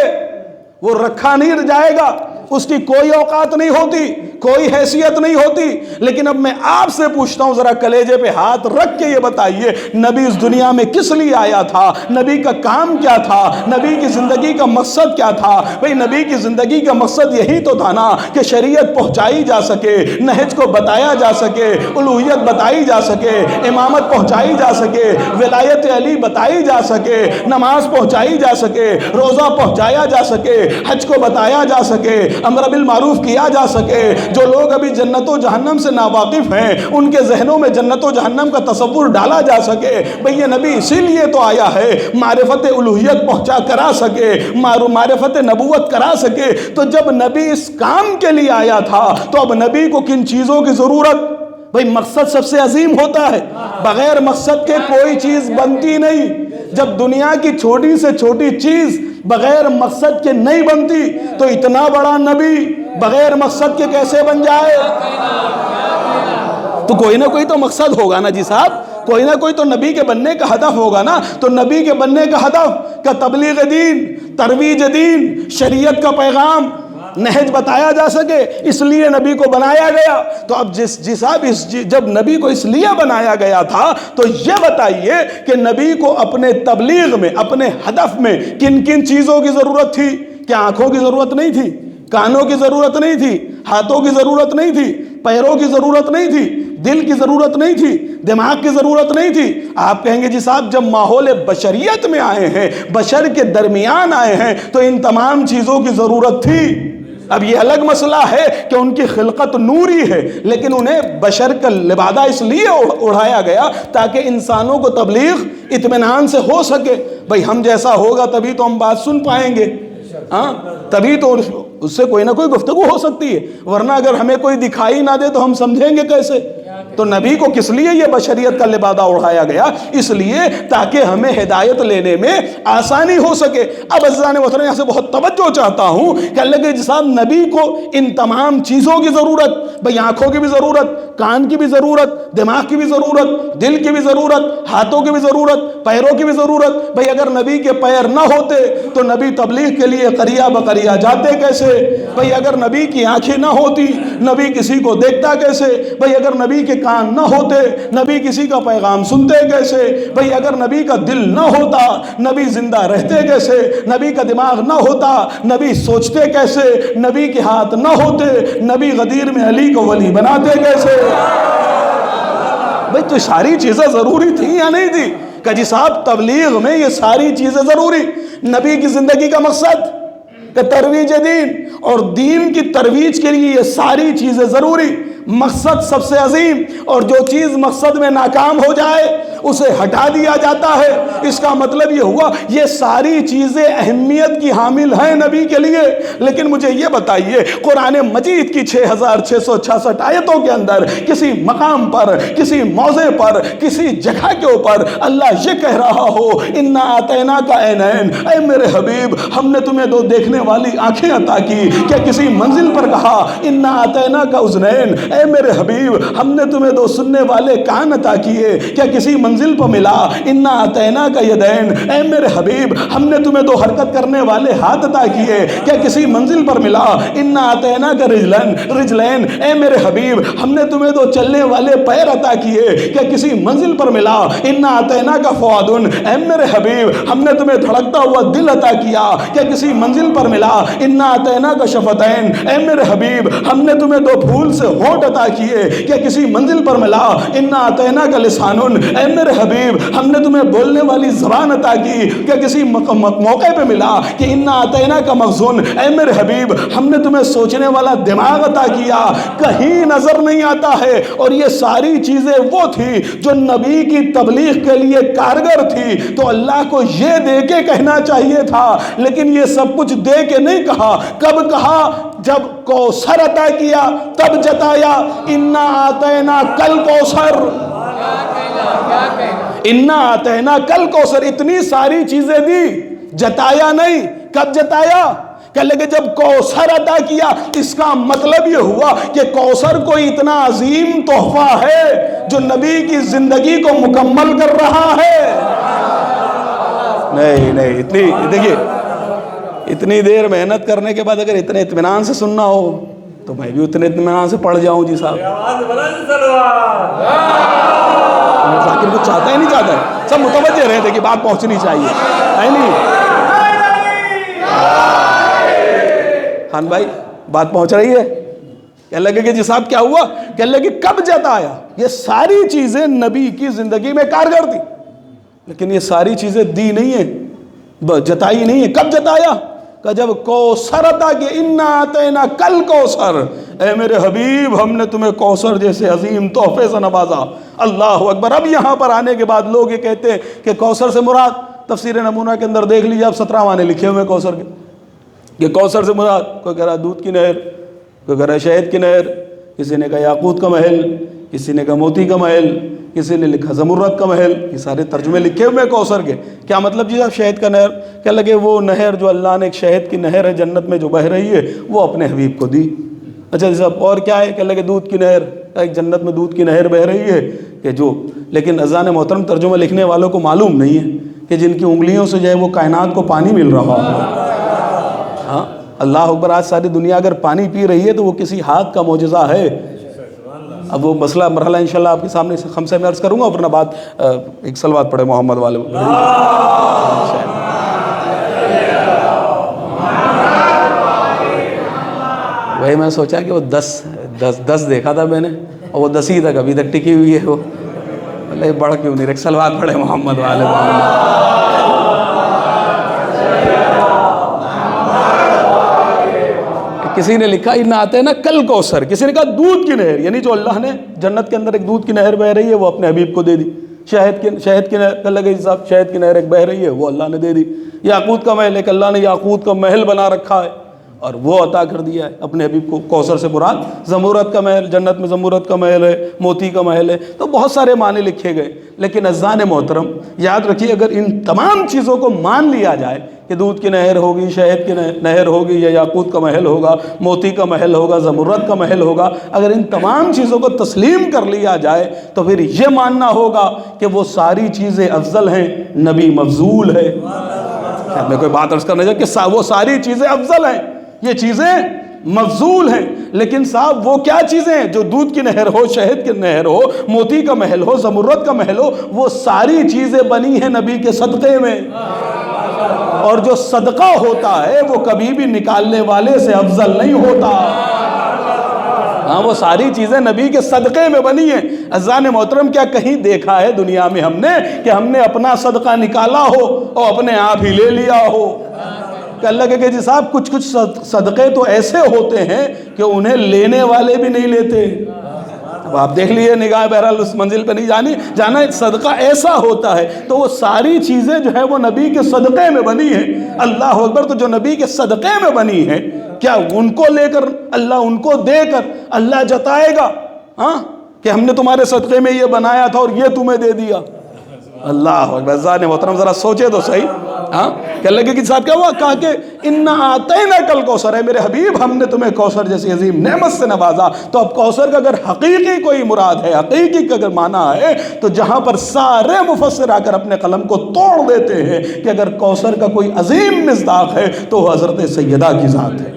وہ رکھا نہیں جائے گا, اس کی کوئی اوقات نہیں ہوتی, کوئی حیثیت نہیں ہوتی. لیکن اب میں آپ سے پوچھتا ہوں, ذرا کلیجے پہ ہاتھ رکھ کے یہ بتائیے, نبی اس دنیا میں کس لیے آیا تھا؟ نبی کا کام کیا تھا؟ نبی کی زندگی کا مقصد کیا تھا؟ بھئی نبی کی زندگی کا مقصد یہی تو تھا نا کہ شریعت پہنچائی جا سکے, نہج کو بتایا جا سکے, الوہیت بتائی جا سکے, امامت پہنچائی جا سکے, ولایت علی بتائی جا سکے, نماز پہنچائی جا سکے, روزہ پہنچایا جا سکے, حج کو بتایا جا سکے, امر بالمعروف کیا جا سکے. جو لوگ ابھی جنت و جہنم سے ناواقف ہیں ان کے ذہنوں میں جنت و جہنم کا تصور ڈالا جا سکے. بھئی یہ نبی اسی لیے تو آیا ہے, معرفت الوہیت پہنچا کرا سکے, معرفت نبوت کرا سکے. تو جب نبی اس کام کے لیے آیا تھا تو اب نبی کو کن چیزوں کی ضرورت؟ بھئی مقصد سب سے عظیم ہوتا ہے, بغیر مقصد کے کوئی چیز بنتی نہیں. جب دنیا کی چھوٹی سے چھوٹی چیز بغیر مقصد کے نہیں بنتی تو اتنا بڑا نبی بغیر مقصد کے کیسے بن جائے؟ تو کوئی نہ کوئی تو مقصد ہوگا نا جی صاحب, کوئی نہ کوئی تو نبی کے بننے کا ہدف ہوگا نا. تو نبی کے بننے کا ہدف کا تبلیغ دین, ترویج دین, شریعت کا پیغام, نہج بتایا جا سکے, اس لیے نبی کو بنایا گیا. تو اب جب نبی کو اس لیے بنایا گیا تھا تو یہ بتائیے کہ نبی کو اپنے تبلیغ میں, اپنے ہدف میں کن کن چیزوں کی ضرورت تھی؟ کیا آنکھوں کی ضرورت نہیں تھی؟ کانوں کی ضرورت نہیں تھی؟ ہاتھوں کی ضرورت نہیں تھی؟ پیروں کی ضرورت نہیں تھی؟ دل کی ضرورت نہیں تھی؟ دماغ کی ضرورت نہیں تھی؟ آپ کہیں گے جی صاحب جب ماحول بشریت میں آئے ہیں, بشر کے درمیان آئے ہیں تو ان تمام چیزوں کی ضرورت تھی. اب یہ الگ مسئلہ ہے کہ ان کی خلقت نوری ہے, لیکن انہیں بشر کا لبادہ اس لیے اڑھایا گیا تاکہ انسانوں کو تبلیغ اطمینان سے ہو سکے. بھئی ہم جیسا ہوگا تبھی تو ہم بات سن پائیں گے, ہاں تبھی تو اس سے کوئی نہ کوئی گفتگو ہو سکتی ہے, ورنہ اگر ہمیں کوئی دکھائی نہ دے تو ہم سمجھیں گے کیسے؟ تو نبی کو کس لیے یہ بشریت کا لبادہ اڑایا گیا؟ اس لیے تاکہ ہمیں ہدایت لینے میں آسانی ہو سکے۔ اب عزیزان محترم یہاں سے بہت توجہ چاہتا ہوں کہ اللہ کے صاحب نبی کو ان تمام چیزوں کی ضرورت، بھئی آنکھوں کی بھی ضرورت، کان کی بھی ضرورت، دماغ کی بھی ضرورت، دل کی بھی ضرورت، ہاتھوں کی بھی ضرورت، پیروں کی بھی ضرورت۔ بھئی اگر نبی کے پیر نہ ہوتے تو نبی تبلیغ کے لیے قریہ بقریہ جاتے کیسے؟ بھئی اگر نبی کی آنکھیں نہ ہوتی نبی کسی کو دیکھتا کیسے؟ بھئی اگر نبی کے کان نہ ہوتے نبی کسی کا پیغام سنتے کیسے؟ بھئی اگر نبی کا دل نہ ہوتا نبی زندہ رہتے کیسے؟ نبی کا دماغ نہ ہوتا نبی سوچتے کیسے؟ نبی کے ہاتھ نہ ہوتے نبی غدیر میں علی کو ولی بناتے کیسے؟ بھئی تو ساری چیزیں ضروری تھیں یا نہیں تھی؟ کہ جی صاحب تبلیغ میں یہ ساری چیزیں ضروری۔ نبی کی زندگی کا مقصد کہ ترویج دین، اور دین کی ترویج کے لیے یہ ساری چیزیں ضروری۔ مقصد سب سے عظیم، اور جو چیز مقصد میں ناکام ہو جائے اسے ہٹا دیا جاتا ہے۔ اس کا مطلب یہ ہوا یہ ساری چیزیں اہمیت کی حامل ہیں نبی کے لیے۔ لیکن مجھے یہ بتائیے قرآن مجید کی 6666 آیتوں کے اندر کسی مقام پر، کسی موضع پر، کسی جگہ کے اوپر اللہ یہ کہہ رہا ہو انا اعطیناک عینین، اے میرے حبیب ہم نے تمہیں دو دیکھنے والی آنکھیں عطا کی؟ کیا کسی منزل پر کہا انا اعطیناک اذنین، اے میرے حبیب ہم نے تمہیں دو سننے والے کان عطا کیے؟ کیا کسی منزل پر ملا انا اعطیناک یدین، اے میرے حبیب ہم نے تمہیں دو حرکت کرنے والے ہاتھ عطا کیے؟ کیا کسی منزل پر ملا انا اعطیناک رجلین، اے میرے حبیب ہم نے تمہیں دو چلنے والے پیر عطا کیے؟ کیا کسی منزل پر ملا انا اعطیناک فؤادن، اے میرے حبیب ہم نے تمہیں دھڑکتا ہوا دل عطا کیا؟ کیا کسی منزل پر ملا انا اعطیناک شفتین، اے میرے حبیب ہم نے تمہیں دو پھول سے ہونٹ عطا کیے؟ کیا کسی منزل پر ملا انا اعطیناک لسان، اے میرے حبیب ہم نے تمہیں بولنے والی زبان عطا کی؟ کیا کسی موقع پہ ملا کہ انا اعطیناک مخزون، اے میرے حبیب ہم نے تمہیں سوچنے والا دماغ عطا کیا؟ کہیں نظر نہیں آتا ہے۔ اور یہ ساری چیزیں وہ تھی جو نبی کی تبلیغ کے لیے کارگر تھی، تو اللہ کو یہ دے کے کہنا چاہیے تھا، لیکن یہ سب کچھ دے کے نہیں کہا۔ کب کہا؟ جب کوثر عطا کیا تب جتایا انا اعطینا کل کوثر، انا اعطینا کل کوثر، اتنی ساری چیزیں دی، جتایا نہیں۔ کب جتایا؟ کہ لگے جب کوثر عطا کیا۔ اس کا مطلب یہ ہوا کہ کوثر کوئی اتنا عظیم تحفہ ہے جو نبی کی زندگی کو مکمل کر رہا ہے۔ نہیں اتنی دیکھیے، اتنی دیر محنت کرنے کے بعد اگر اتنے اطمینان سے سننا ہو تو میں بھی اتنے اطمینان سے پڑھ جاؤں جی صاحب۔ ذاکر کو چاہتا ہی نہیں چاہتا ہے، سب متوجہ رہے تھے کہ بات پہنچنی چاہیے، ہے نہیں؟ خان بھائی بات پہنچ رہی ہے؟ کہنے لگے کہ جی صاحب کیا ہوا؟ کہنے لگے کب جتایا؟ یہ ساری چیزیں نبی کی زندگی میں کارگر تھی، لیکن یہ ساری چیزیں دی نہیں ہیں، جتائی نہیں ہیں۔ کب جتایا؟ کہ جب کوثر عطا کہ انا اعطینا کل کوثر، اے میرے حبیب ہم نے تمہیں کوثر جیسے عظیم تحفے سے نوازا۔ اللہ اکبر۔ اب یہاں پر آنے کے بعد لوگ یہ کہتے ہیں کہ کوثر سے مراد، تفسیر نمونہ کے اندر دیکھ لیجیے آپ 17 معنی لکھے ہوئے کوثر کے، کہ کوثر سے مراد کوئی کہہ رہا دودھ کی نہر، کوئی کہہ رہا شہد کی نہر، کسی نے کہا یاقوت کا محل، کسی نے کہا موتی کا محل، کسی نے لکھا زمرد کا محل۔ یہ سارے ترجمے لکھے ہوئے کوثر کے۔ کیا مطلب جی صاحب شہد کا نہر؟ کیا لگے وہ نہر جو اللہ نے ایک شہد کی نہر ہے جنت میں جو بہہ رہی ہے وہ اپنے حبیب کو دی۔ اچھا جی صاحب اور کیا ہے؟ کیا لگے دودھ کی نہر، ایک جنت میں دودھ کی نہر بہہ رہی ہے کہ جو، لیکن اذان محترم ترجمہ لکھنے والوں کو معلوم نہیں ہے کہ جن کی انگلیوں سے جو ہے وہ کائنات کو پانی مل رہا ہے۔ ہاں اللہ اکبر۔ آج ساری دنیا اگر پانی پی رہی ہے تو وہ کسی ہاتھ کا معجزہ ہے۔ اب وہ مسئلہ مرحلہ انشاءاللہ آپ کے سامنے خمسہ میں عرض کروں گا، ورنہ بعد ایک صلوات پڑھے محمد والے۔ وہی میں سوچا کہ وہ دس دیکھا تھا میں نے، اور وہ 10 ہی تک ابھی تک ٹکی ہوئی ہے۔ وہ اللہ بڑھ کیوں نہیں؟ ایک صلوات پڑھے محمد والے۔ کسی نے لکھا انا اعطینا کل کوثر، کسی نے کہا دودھ کی نہر، یعنی جو اللہ نے جنت کے اندر ایک دودھ کی نہر بہہ رہی ہے وہ اپنے حبیب کو دے دی۔ شہد کی نہر، کل لگے صاحب شہد کی نہر ایک بہہ رہی ہے وہ اللہ نے دے دی۔ یاقوت کا محل، ایک اللہ نے یاقوت کا محل بنا رکھا ہے اور وہ عطا کر دیا ہے اپنے حبیب کو. کوثر سے مراد زمرد کا محل، جنت میں زمرد کا محل ہے، موتی کا محل ہے. تو بہت سارے معنی لکھے گئے. لیکن عزیزان محترم یاد رکھیے، اگر ان تمام چیزوں کو مان لیا جائے کہ دودھ کی نہر ہوگی، شہد کی نہر ہوگی، یا یاقوت کا محل ہوگا، موتی کا محل ہوگا، زمرد کا محل ہوگا، اگر ان تمام چیزوں کو تسلیم کر لیا جائے تو پھر یہ ماننا ہوگا کہ وہ ساری چیزیں افضل ہیں، نبی مفضول ہے. میں کوئی بات عرض کرنا چاہتا کہ وہ ساری چیزیں افضل ہیں، یہ چیزیں مفضول ہیں. لیکن صاحب وہ کیا چیزیں ہیں؟ جو دودھ کی نہر ہو، شہد کی نہر ہو، موتی کا محل ہو، زمرد کا محل ہو، وہ ساری چیزیں بنی ہیں نبی کے صدقے میں. اور جو صدقہ ہوتا ہے وہ کبھی بھی نکالنے والے سے افضل نہیں ہوتا. ہاں، وہ ساری چیزیں نبی کے صدقے میں بنی ہیں. عزیزان محترم کیا کہیں دیکھا ہے دنیا میں ہم نے کہ ہم نے اپنا صدقہ نکالا ہو اور اپنے آپ ہی لے لیا ہو؟ کہ اللہ کہ جی صاحب کچھ صدقے تو ایسے ہوتے ہیں کہ انہیں لینے والے بھی نہیں لیتے. اب آپ دیکھ لیے، نگاہ بہرحال اس منزل پہ نہیں جانا. صدقہ ایسا ہوتا ہے. تو وہ ساری چیزیں جو ہے وہ نبی کے صدقے میں بنی ہیں. اللہ اکبر. تو جو نبی کے صدقے میں بنی ہیں، کیا ان کو لے کر اللہ، ان کو دے کر اللہ جتائے گا ہاں کہ ہم نے تمہارے صدقے میں یہ بنایا تھا اور یہ تمہیں دے دیا؟ اللہ اکبر. عزیزان محترم ذرا سوچے تو صحیح. ہاں، کہ اللہ کے ساتھ کیا ہوا؟ کہا کہ انا اعطیناک الکوثر، ہے میرے حبیب ہم نے تمہیں کوثر جیسی عظیم نعمت سے نوازا. تو اب کوثر کا اگر حقیقی کوئی مراد ہے، حقیقی کا اگر معنی ہے، تو جہاں پر سارے مفسر آ کر اپنے قلم کو توڑ دیتے ہیں کہ اگر کوثر کا کوئی عظیم مصداق ہے تو وہ حضرت سیدہ کی ذات ہے.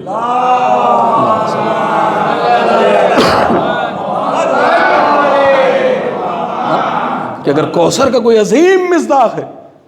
کہ اگر کوثر کا کوئی عظیم مصداق ہے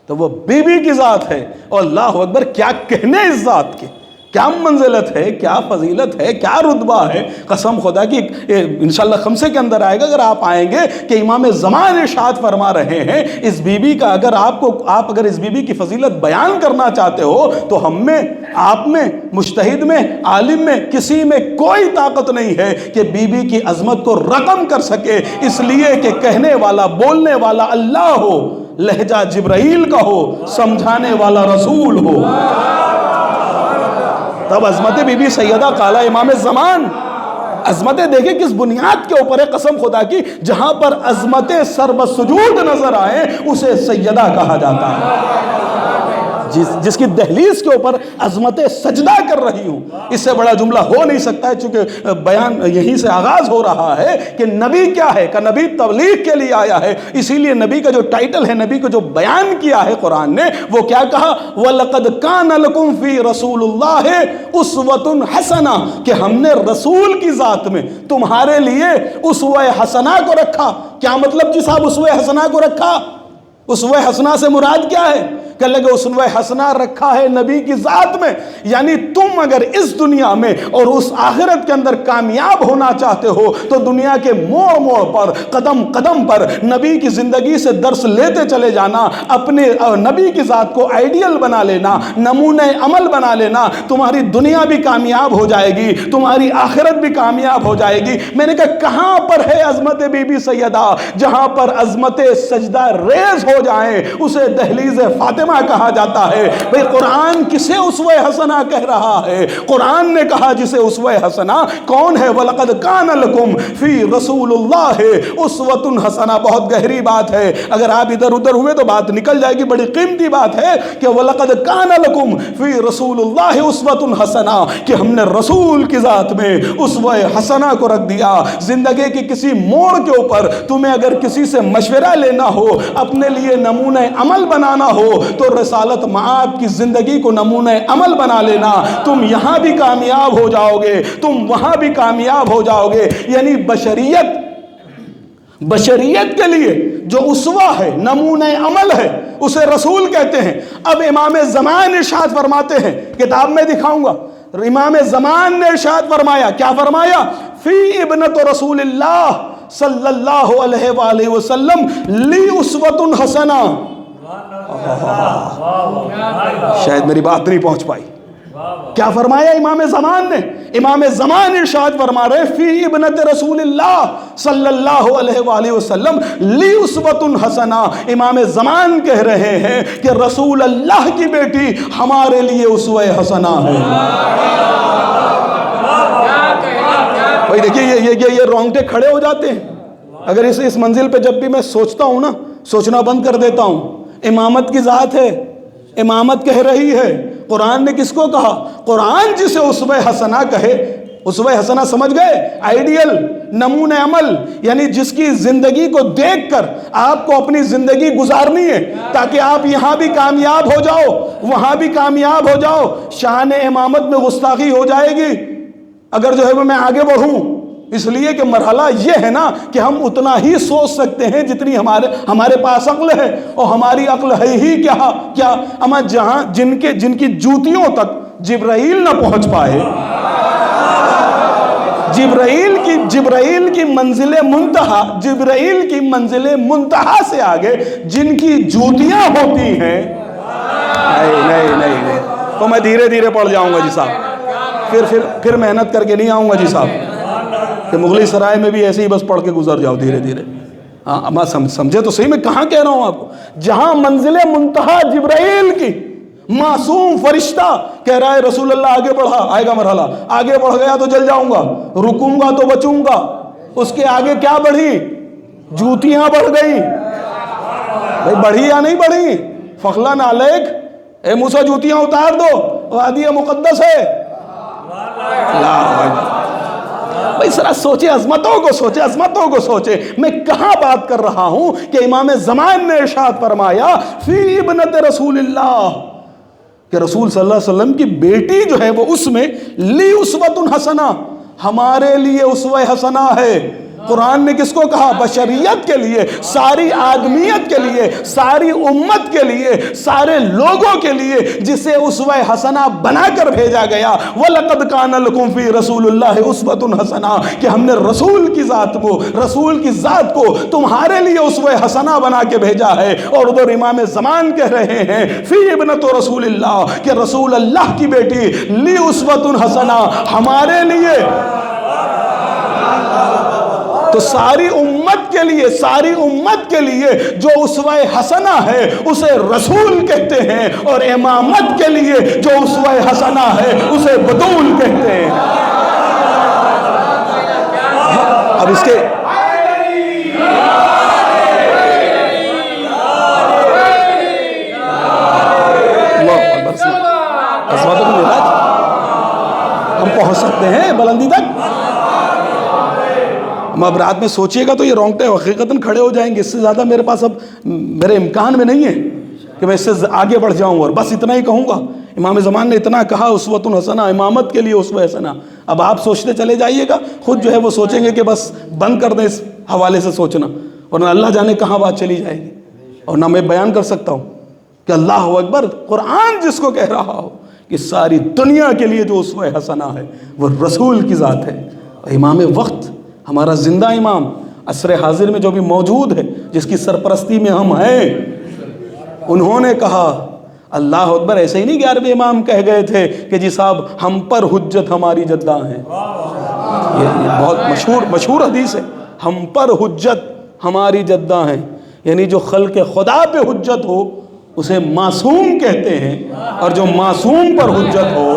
تو وہ بی بی کی ذات ہے. اور اللہ اکبر، کیا کہنے اس ذات کے، کیا منزلت ہے، کیا فضیلت ہے، کیا رتبہ ہے. قسم خدا کی انشاءاللہ خمسے کے اندر آئے گا، اگر آپ آئیں گے کہ امام زمان ارشاد فرما رہے ہیں اس بی بی کا، اگر آپ اگر اس بی بی کی فضیلت بیان کرنا چاہتے ہو تو ہم میں، آپ میں، مجتہد میں، عالم میں، کسی میں کوئی طاقت نہیں ہے کہ بی بی کی عظمت کو رقم کر سکے. اس لیے کہ کہنے والا، بولنے والا اللہ ہو، لہجہ جبرائیل کا ہو، سمجھانے والا رسول ہو. تب عظمت بی بی سیدہ قالا امام زمان. عظمتیں دیکھیں کس بنیاد کے اوپر ہے. قسم خدا کی، جہاں پر عظمتیں سر بسجود نظر آئیں اسے سیدہ کہا جاتا ہے. جس کی دہلیز کے اوپر عظمت سجدہ کر رہی ہوں، اس سے بڑا جملہ ہو نہیں سکتا ہے. چونکہ بیان یہیں سے آغاز ہو رہا ہے کہ نبی کیا ہے، کہ نبی تبلیغ کے لیے آیا ہے. اسی لیے نبی کا جو ٹائٹل ہے، نبی کو جو بیان کیا ہے قرآن نے، وہ کیا کہا؟ وَلَقَدْ كَانَ لَكُمْ فِي رَسُولُ اللَّهِ أُسْوَةٌ حَسَنَةٌ، کہ ہم نے رسول کی ذات میں تمہارے لیے اسوہ حسنہ کو رکھا. کیا مطلب جی صاحب اسوہ حسنہ کو رکھا؟ اسوہ حسنہ سے مراد کیا ہے؟ کہ لگے اسوہ حسنہ رکھا ہے نبی کی ذات میں. یعنی تم اگر اس دنیا میں اور اس آخرت کے اندر کامیاب ہونا چاہتے ہو تو دنیا کے موڑ موڑ پر، قدم قدم پر نبی کی زندگی سے درس لیتے چلے جانا، اپنے نبی کی ذات کو آئیڈیل بنا لینا، نمونہ عمل بنا لینا. تمہاری دنیا بھی کامیاب ہو جائے گی، تمہاری آخرت بھی کامیاب ہو جائے گی. میں نے کہا کہاں پر ہے عظمت بی بی سیدہ؟ جہاں پر عظمت سجدہ ریز ہو جائیں اسے دہلیز فاطمہ کہا جاتا ہے. بھئی قرآن کسے اسوہ حسنہ کہہ رہا ہے؟ قرآن نے کہا جسے اسوہ حسنہ کون ہے؟ وَلَقَدْ كَانَ لَكُمْ فِي رَسُولُ اللَّهِ أُسْوَةٌ حَسَنَةٌ. بہت گہری بات ہے، اگر آپ ادھر ادھر ہوئے تو بات نکل جائے گی. بڑی قیمتی بات ہے کہ وَلَقَدْ كَانَ لَكُمْ فِي رَسُولُ اللَّهِ أُسْوَةٌ حَسَنَةٌ، کہ ہم نے رسول کی ذات میں اسوہ حسنہ کو رکھ دیا. زندگی کی کسی موڑ کے اوپر تمہیں اگر کسی سے مشورہ لینا ہو، اپنے لیے نمونہ عمل بنانا ہو، تو رسالت معاب کی زندگی کو نمونہ عمل بنا لینا. تم یہاں بھی کامیاب ہو جاؤ گے، تم وہاں بھی کامیاب ہو جاؤ گے. یعنی بشریت کے لیے جو اسوہ ہے، نمونہ عمل ہے، اسے رسول کہتے ہیں. اب امام زمان ارشاد فرماتے ہیں، کتاب میں دکھاؤں گا، امام زمان نے ارشاد فرمایا. کیا فرمایا؟ فی ابنت رسول اللہ صلی اللہ علیہ وآلہ وسلم لی اسوۃ حسنہ. شاید میری بات نہیں پہنچ پائی. کیا فرمایا امام زمان نے؟ امام زمان ارشاد فرما رہے فی ابنت رسول اللہ صلی اللہ علیہ وآلہ وسلم لی اسوۃ حسنہ. امام زمان کہہ رہے ہیں کہ رسول اللہ کی بیٹی ہمارے لیے اسوہ حسنہ ہے. بھائی دیکھیے یہ رونگٹے کھڑے ہو جاتے ہیں اگر اس منزل پہ جب بھی میں سوچتا ہوں نا, سوچنا بند کر دیتا ہوں. امامت کی ذات ہے, امامت کہہ رہی ہے. قرآن نے کس کو کہا؟ قرآن جسے اسوہ حسنہ کہے. اسوہ حسنہ سمجھ گئے؟ آئیڈیل, نمونہ عمل, یعنی جس کی زندگی کو دیکھ کر آپ کو اپنی زندگی گزارنی ہے تاکہ آپ یہاں بھی کامیاب ہو جاؤ, وہاں بھی کامیاب ہو جاؤ. شان امامت میں گستاخی ہو جائے گی اگر جو ہے وہ میں آگے بڑھوں, اس لیے کہ مرحلہ یہ ہے نا کہ ہم اتنا ہی سوچ سکتے ہیں جتنی ہمارے پاس عقل ہے, اور ہماری عقل ہے ہی کیا اما جہاں جن کی جوتیوں تک جبرائیل نہ پہنچ پائے, جبرائیل کی منزل منتہا سے آگے جن کی جوتیاں ہوتی ہیں, نہیں تو میں دھیرے دھیرے پڑھ جاؤں گا جی صاحب, پھر محنت کر کے نہیں آؤں گا جی صاحب کہ مغلی سرائے میں بھی ایسے ہی بس پڑھ کے گزر جاؤ دھیرے دھیرے. ہاں میں سمجھے تو صحیح میں کہاں کہہ رہا ہوں آپ کو. جہاں منزل منتہا جبرائیل کی, معصوم فرشتہ کہہ رہا ہے رسول اللہ آگے بڑھا, آئے گا مرحلہ, آگے بڑھ گیا تو جل جاؤں گا, رکوں گا تو بچوں گا. اس کے آگے کیا بڑھی؟ جوتیاں بڑھ گئی. بھائی بڑھی یا نہیں بڑھی؟ فخلا نالیک, اے موسیٰ جوتیاں اتار دو, وادی مقدس ہے. بھائی ذرا سوچے, عظمتوں کو سوچے. میں کہاں بات کر رہا ہوں کہ امام زمان نے ارشاد فرمایا فی ابنت رسول اللہ, کہ رسول صلی اللہ علیہ وسلم کی بیٹی جو ہے وہ اس میں لی اسوۃ حسنہ, ہمارے لیے اسوہ حسنہ ہے. قرآن نے کس کو کہا؟ بشریت کے لیے, ساری آدمیت کے لیے, ساری امت کے لیے, سارے لوگوں کے لیے جسے اسوہ حسنہ بنا کر بھیجا گیا. وَلَقَدْ كَانَ لَكُمْ فِي رَسُولِ اللَّهِ أُسْوَةٌ حَسَنَةٌ, کہ ہم نے رسول کی ذات کو تمہارے لیے اسوہ حسنہ بنا کے بھیجا ہے. اور ادھر امام زمان کہہ رہے ہیں فی ابنت رسول اللہ, کہ رسول اللہ کی بیٹی لی اسوۃ حسنہ ہمارے لیے. تو ساری امت کے لیے جو اسوہ حسنہ ہے اسے رسول کہتے ہیں, اور امامت کے لیے جو اسوہ حسنہ ہے اسے بطول کہتے ہیں. اب اس کے ہم پہنچ سکتے ہیں بلندی تک. اب رات میں سوچئے گا تو یہ رونگٹے حقیقتاً کھڑے ہو جائیں گے. اس سے زیادہ میرے پاس اب میرے امکان میں نہیں ہے کہ میں اس سے آگے بڑھ جاؤں, اور بس اتنا ہی کہوں گا. امام زمان نے اتنا کہا اسوۃ حسنہ, امامت کے لیے اسوہ حسنہ. اب آپ سوچتے چلے جائیے گا, خود جو ہے وہ سوچیں گے کہ بس بند کر دیں اس حوالے سے سوچنا, ورنہ اللہ جانے کہاں بات چلی جائے گی. اور نہ میں بیان کر سکتا ہوں کہ اللہ اکبر, قرآن جس کو کہہ رہا ہو کہ ساری دنیا کے لیے جو اسوہ حسنہ ہے وہ رسول کی ذات ہے. امام وقت, ہمارا زندہ امام عصر حاضر میں جو بھی موجود ہے, جس کی سرپرستی میں ہم ہیں, انہوں نے کہا اللہ اکبر. ایسے ہی نہیں 11ویں امام کہہ گئے تھے کہ جی صاحب ہم پر حجت ہماری جدہ ہیں. یہ بہت مشہور حدیث ہے, ہم پر حجت ہماری جدہ ہیں, یعنی جو خلق خدا پہ حجت ہو اسے معصوم کہتے ہیں, اور جو معصوم پر حجت ہو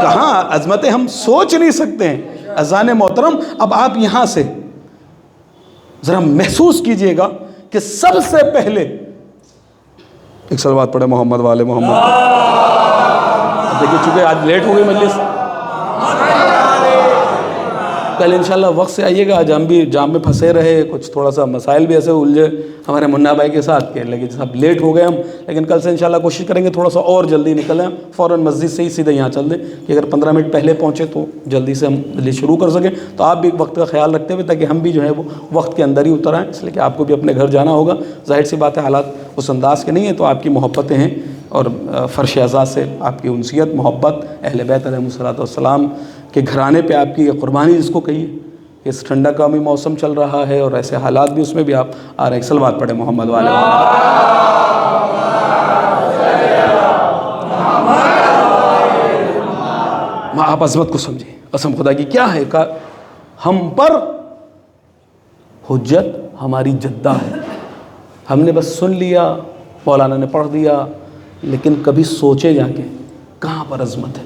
کہاں عظمتیں ہم سوچ نہیں سکتے ہیں. اذان محترم, اب آپ یہاں سے ذرا محسوس کیجئے گا کہ سب سے پہلے ایک صلوات پڑھے محمد والے محمد. دیکھیں چونکہ آج لیٹ ہو گئی مجلس, کل انشاءاللہ وقت سے آئیے گا. آج ہم بھی جام میں پھنسے رہے, کچھ تھوڑا سا مسائل بھی ایسے الجھے ہمارے منا بھائی کے ساتھ کہ لیکن سب لیٹ ہو گئے ہم. لیکن کل سے انشاءاللہ کوشش کریں گے تھوڑا سا اور جلدی نکلیں, فوراً مسجد سے ہی سیدھے یہاں چل دیں کہ اگر 15 منٹ پہلے پہنچے تو جلدی سے ہم مجلس شروع کر سکیں. تو آپ بھی وقت کا خیال رکھتے ہوئے تاکہ ہم بھی جو ہے وہ وقت کے اندر ہی اتر آئیں, اس لیے کہ آپ کو بھی اپنے گھر جانا ہوگا. ظاہر سی بات ہے حالات اس انداز کے نہیں ہیں, تو آپ کی محبتیں ہیں اور فرش اعزاء سے آپ کی انسیت محبت, اہل بیت علیہ الصلوۃ والسلام کے گھرانے پہ آپ کی قربانی جس کو کہیے. اس ٹھنڈا کا بھی موسم چل رہا ہے اور ایسے حالات بھی اس میں بھی آپ آ رہے ہیں. صلوات پڑھیں محمد والے. آپ عظمت کو سمجھیں، قسم خدا کی کیا ہے کہ ہم پر حجت ہماری جدہ ہے، ہم نے بس سن لیا، مولانا نے پڑھ دیا، لیکن کبھی سوچے جا کے کہاں پر عظمت ہے۔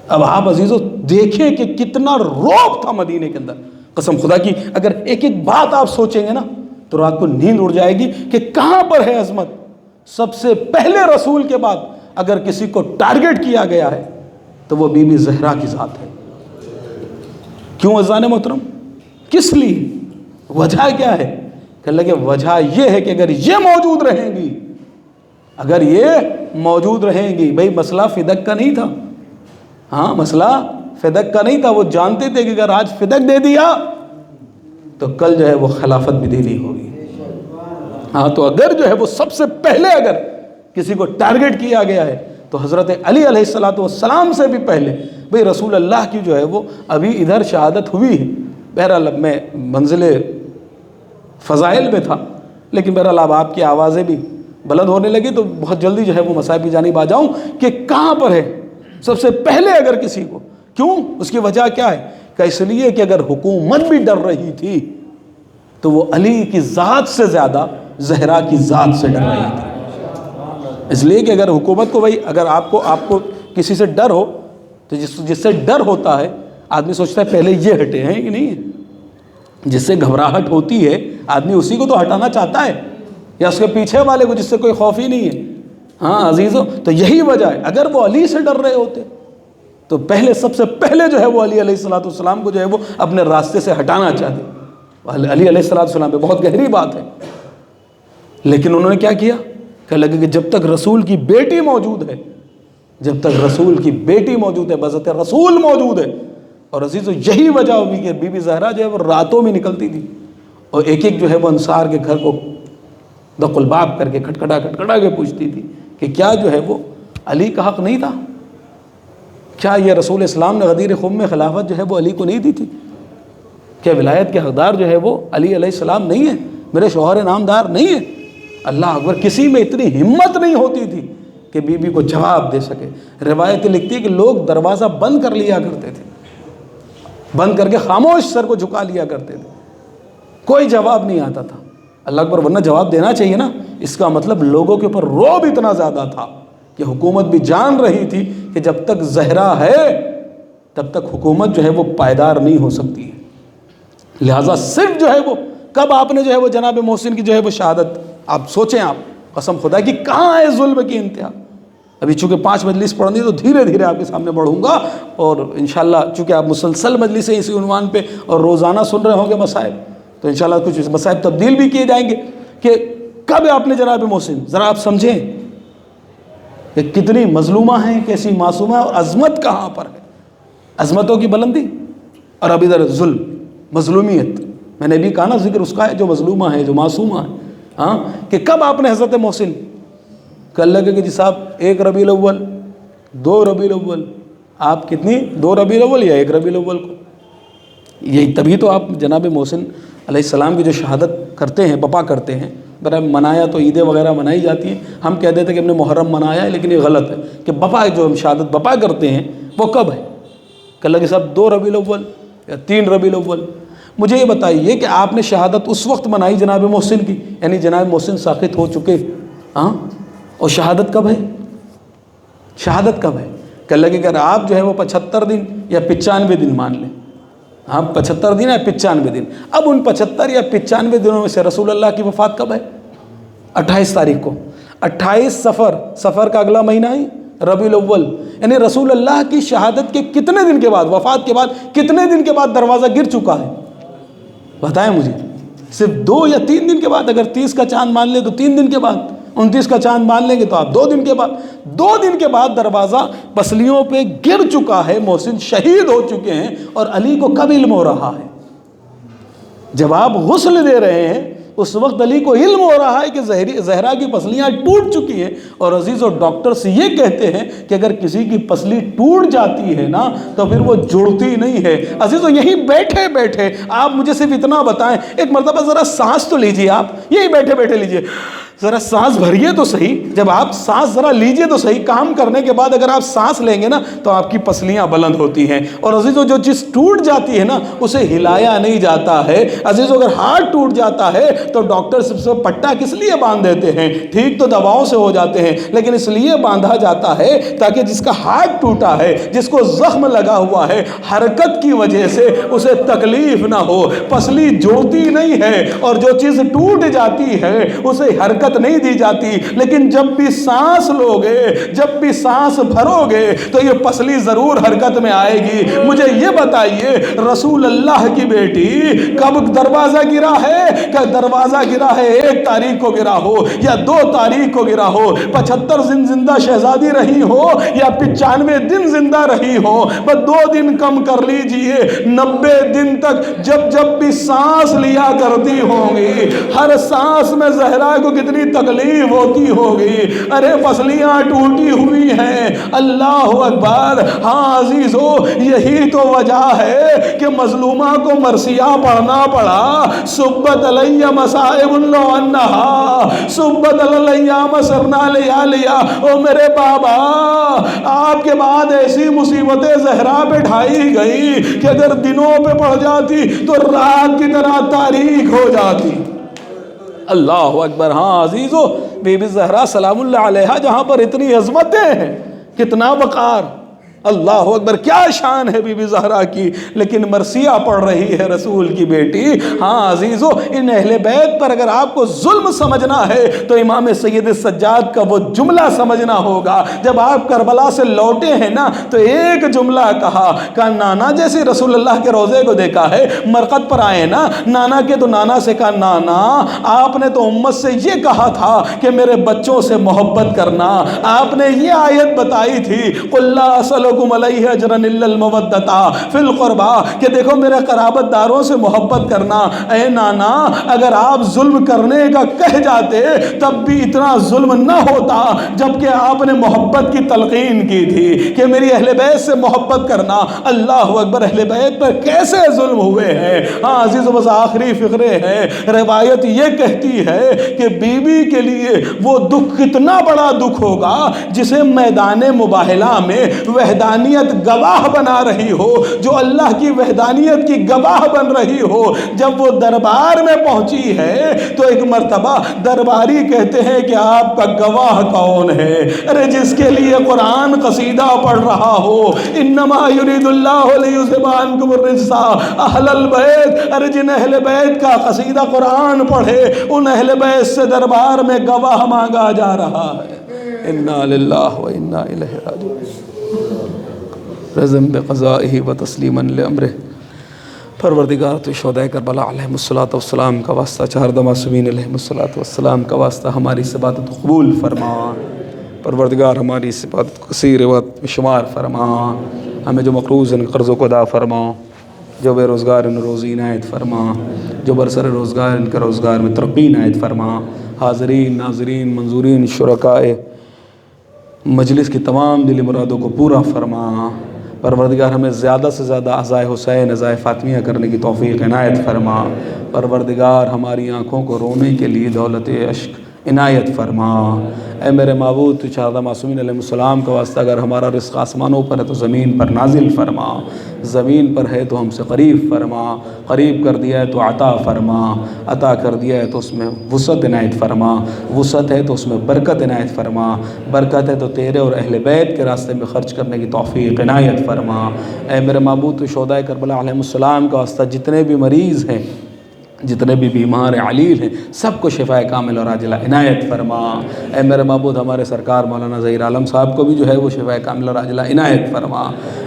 اب آپ عزیزو دیکھیں کہ کتنا رعب تھا مدینے کے اندر، قسم خدا کی اگر ایک ایک بات آپ سوچیں گے نا تو رات کو نیند اڑ جائے گی کہ کہاں پر ہے عظمت۔ سب سے پہلے رسول کے بعد اگر کسی کو ٹارگٹ کیا گیا ہے تو وہ بی بی زہرا کی ذات ہے۔ کیوں عزیزان محترم؟ کس لیے؟ وجہ کیا ہے؟ کہ اللہ کہ وجہ یہ ہے کہ اگر یہ موجود رہیں گی، اگر یہ موجود رہیں گی، بھئی مسئلہ فدق کا نہیں تھا، ہاں مسئلہ فدق کا نہیں تھا، وہ جانتے تھے کہ اگر آج فدق دے دیا تو کل جو ہے وہ خلافت بھی دینی ہوگی۔ ہاں تو اگر جو ہے وہ سب سے پہلے اگر کسی کو ٹارگٹ کیا گیا ہے تو حضرت علی علیہ السلام سے بھی پہلے بھئی رسول اللہ کی جو ہے وہ ابھی ادھر شہادت ہوئی ہے۔ بہرحال اب میں منزل فضائل میں تھا، لیکن بہرحال اب آپ کی آوازیں بھی بلند ہونے لگی تو بہت جلدی جو ہے وہ مسائل کی جانب آ جاؤں کہ کہاں پر ہے سب سے پہلے اگر کسی کو۔ کیوں؟ اس کی وجہ کیا ہے؟ کہ اس لیے کہ اگر حکومت بھی ڈر رہی تھی تو وہ علی کی ذات سے زیادہ زہرا کی ذات سے ڈر رہی تھی۔ اس لیے کہ اگر حکومت کو بھائی اگر آپ کو کسی سے ڈر ہو تو جس سے ڈر ہوتا ہے آدمی سوچتا ہے پہلے یہ ہٹے ہیں کہ نہیں ہے۔ جس سے گھبراہٹ ہوتی ہے آدمی اسی کو تو ہٹانا چاہتا ہے، یا اس کے پیچھے والے کو جس سے کوئی خوف ہی نہیں ہے۔ ہاں عزیزو تو یہی وجہ ہے، اگر وہ علی سے ڈر رہے ہوتے تو پہلے سب سے پہلے جو ہے وہ علی علیہ السلام کو جو ہے وہ اپنے راستے سے ہٹانا چاہتے۔ علی علیہ السلام پہ بہت گہری بات ہے، لیکن انہوں نے کیا کیا کہ لگے کہ جب تک رسول کی بیٹی موجود ہے، جب تک رسول کی بیٹی موجود ہے، بذات رسول موجود ہے۔ اور عزیزو یہی وجہ ہوگی کہ بی بی زہرا جو ہے وہ راتوں میں نکلتی تھی اور ایک ایک جو ہے وہ انصار کے گھر کو دق الباب کر کے کھٹکھٹا کے پوچھتی تھی کہ کیا جو ہے وہ علی کا حق نہیں تھا؟ کیا یہ رسول اسلام نے غدیر خم میں خلافت جو ہے وہ علی کو نہیں دی تھی؟ کیا ولایت کے حقدار جو ہے وہ علی علیہ السلام نہیں ہے؟ میرے شوہر نامدار نہیں ہے؟ اللہ اکبر، کسی میں اتنی ہمت نہیں ہوتی تھی کہ بی بی کو جواب دے سکے۔ روایتیں لکھتی ہے کہ لوگ دروازہ بند کر لیا کرتے تھے، بند کر کے خاموش سر کو جھکا لیا کرتے تھے، کوئی جواب نہیں آتا تھا۔ اللہ اکبر، ورنہ جواب دینا چاہیے نا۔ اس کا مطلب لوگوں کے اوپر رعب اتنا زیادہ تھا کہ حکومت بھی جان رہی تھی کہ جب تک زہرا ہے تب تک حکومت جو ہے وہ پائیدار نہیں ہو سکتی ہے۔ لہٰذا صرف جو ہے وہ کب آپ نے جو ہے وہ جناب محسن کی جو ہے وہ شہادت، آپ سوچیں، آپ قسم خدا کی کہاں ہے ظلم کی انتہا۔ ابھی چونکہ 5 مجلس پڑھنی ہے تو دھیرے دھیرے آپ کے سامنے بڑھوں گا، اور انشاءاللہ چونکہ آپ مسلسل مجلسیں اسی عنوان پہ اور روزانہ سن رہے ہوں گے مسائل، تو انشاءاللہ کچھ مسائل تبدیل بھی کیے جائیں گے کہ کب آپ نے جناب محسن، ذرا آپ سمجھیں کہ کتنی مظلومہ ہیں، کیسی معصومہ ہے، اور عظمت کہاں پر ہے، عظمتوں کی بلندی، اور اب ادھر ظلم، مظلومیت۔ میں نے بھی کہا نا ذکر اس کا ہے جو مظلومہ ہے، جو معصومہ ہے۔ ہاں کہ کب آپ نے حضرت محسن کل لگے کہ جی صاحب 1 ربیع الاول 2 ربیع الاول، آپ کتنی 2 ربیع الاول یا 1 ربیع الاول کو، یہی تبھی تو آپ جناب محسن علیہ السلام کی جو شہادت کرتے ہیں، بپا کرتے ہیں۔ برابر منایا تو عیدیں وغیرہ منائی جاتی ہیں، ہم کہہ دیتے ہیں کہ ہم نے محرم منایا ہے، لیکن یہ غلط ہے کہ بپا جو ہم شہادت بپا کرتے ہیں وہ کب ہے؟ کل کہ صاحب 2 ربیع الاول یا 3 ربیع الاول۔ مجھے یہ بتائیے کہ آپ نے شہادت اس وقت منائی جناب محسن کی، یعنی جناب محسن ساقط ہو چکے، ہاں، اور شہادت کب ہے؟ شہادت کب ہے؟ کل کہ اگر آپ جو ہے وہ 75 دن یا 95 دن مان لیں، ہاں 75 دن یا 95 دن، اب ان 75 یا 95 دنوں میں سے رسول اللہ کی وفات کب ہے؟ 28 تاریخ کو، 28 سفر کا اگلا مہینہ ہی ربیع الاول، یعنی رسول اللہ کی شہادت کے کتنے دن کے بعد، وفات کے بعد کتنے دن کے بعد دروازہ گر چکا ہے؟ بتائیں مجھے، صرف 2 یا 3 دن کے بعد، اگر 30 کا چاند مان لیں تو 3 دن کے بعد، 29 کا چاند مان لیں گے تو آپ 2 دن کے بعد، 2 دن کے بعد دروازہ پسلیوں پہ گر چکا ہے، محسن شہید ہو چکے ہیں، اور علی کو کب علم ہو رہا ہے؟ جب آپ غسل دے رہے ہیں اس وقت علی کو علم ہو رہا ہے کہ زہرا کی پسلیاں ٹوٹ چکی ہیں، اور عزیز و ڈاکٹرز یہ کہتے ہیں کہ اگر کسی کی پسلی ٹوٹ جاتی ہے نا تو پھر وہ جڑتی نہیں ہے۔ عزیز و یہیں بیٹھے بیٹھے آپ مجھے صرف اتنا بتائیں، ایک مرتبہ ذرا سانس تو لیجیے، آپ یہی بیٹھے بیٹھے لیجیے، ذرا سانس بھریے تو صحیح، جب آپ سانس ذرا لیجئے تو صحیح، کام کرنے کے بعد اگر آپ سانس لیں گے نا تو آپ کی پسلیاں بلند ہوتی ہیں۔ اور عزیزو جو چیز ٹوٹ جاتی ہے نا اسے ہلایا نہیں جاتا ہے۔ عزیزو اگر ہاتھ ٹوٹ جاتا ہے تو ڈاکٹر سے پٹا کس لیے باندھ دیتے ہیں؟ ٹھیک تو دواؤں سے ہو جاتے ہیں، لیکن اس لیے باندھا جاتا ہے تاکہ جس کا ہاتھ ٹوٹا ہے، جس کو زخم لگا ہوا ہے، حرکت کی وجہ سے اسے تکلیف نہ ہو۔ پسلی جوڑتی نہیں ہے، اور جو چیز ٹوٹ جاتی ہے اسے حرکت نہیں دی جاتی، لیکن جب بھی سانس لو گے، جب بھی سانس بھرو گے تو یہ پسلی ضرور حرکت میں آئے گی۔ مجھے یہ بتائیے رسول اللہ کی بیٹی کب دروازہ گرا ہے؟ کہ دروازہ گرا ہے 1 تاریخ کو گرا ہو یا 2 تاریخ کو گرا ہو، 75 دن زندہ شہزادی رہی ہو یا 95 دن زندہ رہی ہو، بس 2 دن کم کر لیجئے، 90 دن تک جب بھی سانس لیا کرتی ہوں گی، ہر سانس میں زہرا کو کتنی تکلیف ہوتی ہوگی۔ ارے پسلیاں ٹوٹی ہوئی ہیں، اللہ اکبر۔ ہاں عزیزو یہی تو وجہ ہے کہ مظلومہ کو مرثیہ پڑھنا پڑا۔ سبت علیہ مصائب لو انہا سبت علیہ مسرنا لیالیا۔ او میرے بابا، آپ کے بعد ایسی مصیبتیں زہرا پہ ڈھائی گئی کہ اگر دنوں پہ پڑھ جاتی تو رات کی طرح تاریک ہو جاتی۔ اللہ اکبر۔ ہاں عزیزو بی بی زہرا سلام اللہ علیہا جہاں پر اتنی عظمتیں ہیں، کتنا وقار، اللہ اکبر، کیا شان ہے بی بی زہرا کی، لیکن مرثیہ پڑھ رہی ہے رسول کی بیٹی۔ ہاں عزیزو ان اہل بیت پر اگر آپ کو ظلم سمجھنا ہے تو امام سید سجاد کا وہ جملہ سمجھنا ہوگا۔ جب آپ کربلا سے لوٹے ہیں نا تو ایک جملہ کہا نانا جیسے رسول اللہ کے روضے کو دیکھا ہے، مرقد پر آئے نا نانا کے تو نانا سے کہا نانا آپ نے تو امت سے یہ کہا تھا کہ میرے بچوں سے محبت کرنا، آپ نے یہ آیت بتائی تھی قُلْ لَا أَسْأَلُكُمْ عَلَيْهِ أَجْرًا إِلَّا الْمَوَدَّةَ فِي الْقُرْبَى کہ دیکھو میرے قرابت داروں سے محبت کرنا۔ اے نانا اگر آپ ظلم کرنے کا کہہ جاتے تب بھی اتنا ظلم نہ ہوتا، جبکہ آپ نے محبت کی تلقین کی تھی کہ میری اہل بیت سے محبت کرنا۔ اللہ اکبر، اہل بیت پر کیسے ظلم ہوئے ہیں۔ ہاں عزیز، بس آخری فقرے ہیں، روایت یہ کہتی ہے کہ بی بی کے لیے وہ دکھ کتنا بڑا دکھ ہوگا جسے میدان مباہلہ میں وحدانیت گواہ بنا رہی ہو، جو اللہ کی وحدانیت کی گواہ بن رہی ہو۔ جب وہ دربار میں پہنچی ہے تو ایک مرتبہ درباری کہتے ہیں کہ آپ کا گواہ کون ہے؟ ارے جس کے لیے قرآن قصیدہ پڑھ رہا ہو، انما یرید اللہ لیذھب عنکم الرجس اہل البیت، ارے جن اہل بیت کا قصیدہ قرآن پڑھے ان اہل بیت سے دربار میں گواہ مانگا جا رہا ہے۔ انا للہ و انا الیہ راجعون۔ رضم بقضائہ و تسلیما لامرہ۔ پروردگار تو شہدائے کربلا علیہم الصلوۃ والسلام کا واسطہ، 4 معصومین علیہم الصلوۃ والسلام کا واسطہ ہماری اس عبادت کو قبول فرما۔ پروردگار ہماری اس عبادت کو کثیر عبادت میں شمار فرما۔ ہمیں جو مقروض ان قرضوں کو ادا فرما، جو بے روزگار ان روزی عنایت فرما، جو برسر روزگار ان کے روزگار میں ترقی عنایت فرما۔ حاضرین، ناظرین، منظورین، شرکائے مجلس کی تمام دلی مرادوں کو پورا فرما۔ پروردگار ہمیں زیادہ سے زیادہ عزائے حسین، عزائے فاطمیہ کرنے کی توفیق عنایت فرما۔ پروردگار ہماری آنکھوں کو رونے کے لیے دولت عشق عنایت فرما۔ اے میرے معبود تو 4 معصومین علیہ السلام کا واسطہ اگر ہمارا رزق آسمانوں پر ہے تو زمین پر نازل فرما، زمین پر ہے تو ہم سے قریب فرما، قریب کر دیا ہے تو عطا فرما، عطا کر دیا ہے تو اس میں وسعت عنایت فرما، وسعت ہے تو اس میں برکت عنایت فرما، برکت ہے تو تیرے اور اہل بیت کے راستے میں خرچ کرنے کی توفیق عنایت فرما۔ اے میرے معبود تو شہدائے کربلا علیہ السلام کا واسطہ جتنے بھی مریض ہیں، جتنے بھی بیمار علیل ہیں، سب کو شفاء کامل اور عاجلہ عنایت فرما۔ اے میرے معبود ہمارے سرکار مولانا ظہیر عالم صاحب کو بھی جو ہے وہ شفاء کامل اور عاجلہ عنایت فرما۔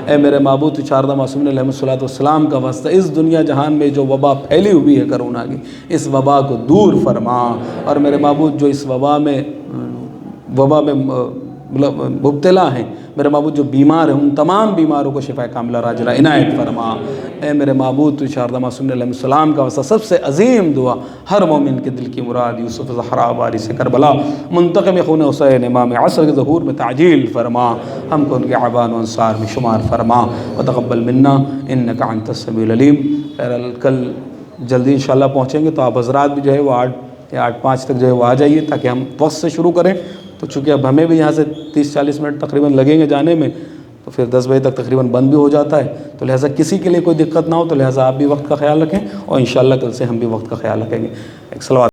اے میرے معبود 4 معصومین علیہ الصلوۃ والسلام کا واسطہ اس دنیا جہان میں جو وبا پھیلی ہوئی ہے کرونا کی، اس وبا کو دور فرما۔ اور میرے معبود جو اس وبا میں مبتلا ہیں، میرے معبود جو بیمار ہیں، ان تمام بیماروں کو شفاء کاملہ راجلہ عنایت فرما۔ اے میرے معبود تو 4 معصومین علیہ السلام کا واسطہ سب سے عظیم دعا ہر مومن کے دل کی مراد یوسف زہرا وارث کربلا منتقم خون حسین امام عصر کے ظہور میں تعجیل فرما، ہم کو ان کے اعوان و انصار میں شمار فرما۔ وتقبل منا انک انت السمیع العلیم۔ کل جلدی انشاءاللہ پہنچیں گے تو آپ حضرات بھی جو ہے وہ 8 کہ 8:05 تک جو ہے وہ آ جائیے تاکہ ہم وقت سے شروع کریں. تو چونکہ اب ہمیں بھی یہاں سے 30-40 منٹ تقریباً لگیں گے جانے میں, تو پھر 10 بجے تک تقریباً بند بھی ہو جاتا ہے. تو لہٰذا کسی کے لیے کوئی دقت نہ ہو, تو لہٰذا آپ بھی وقت کا خیال رکھیں, اور انشاءاللہ کل سے ہم بھی وقت کا خیال رکھیں گے. ایک صلوات.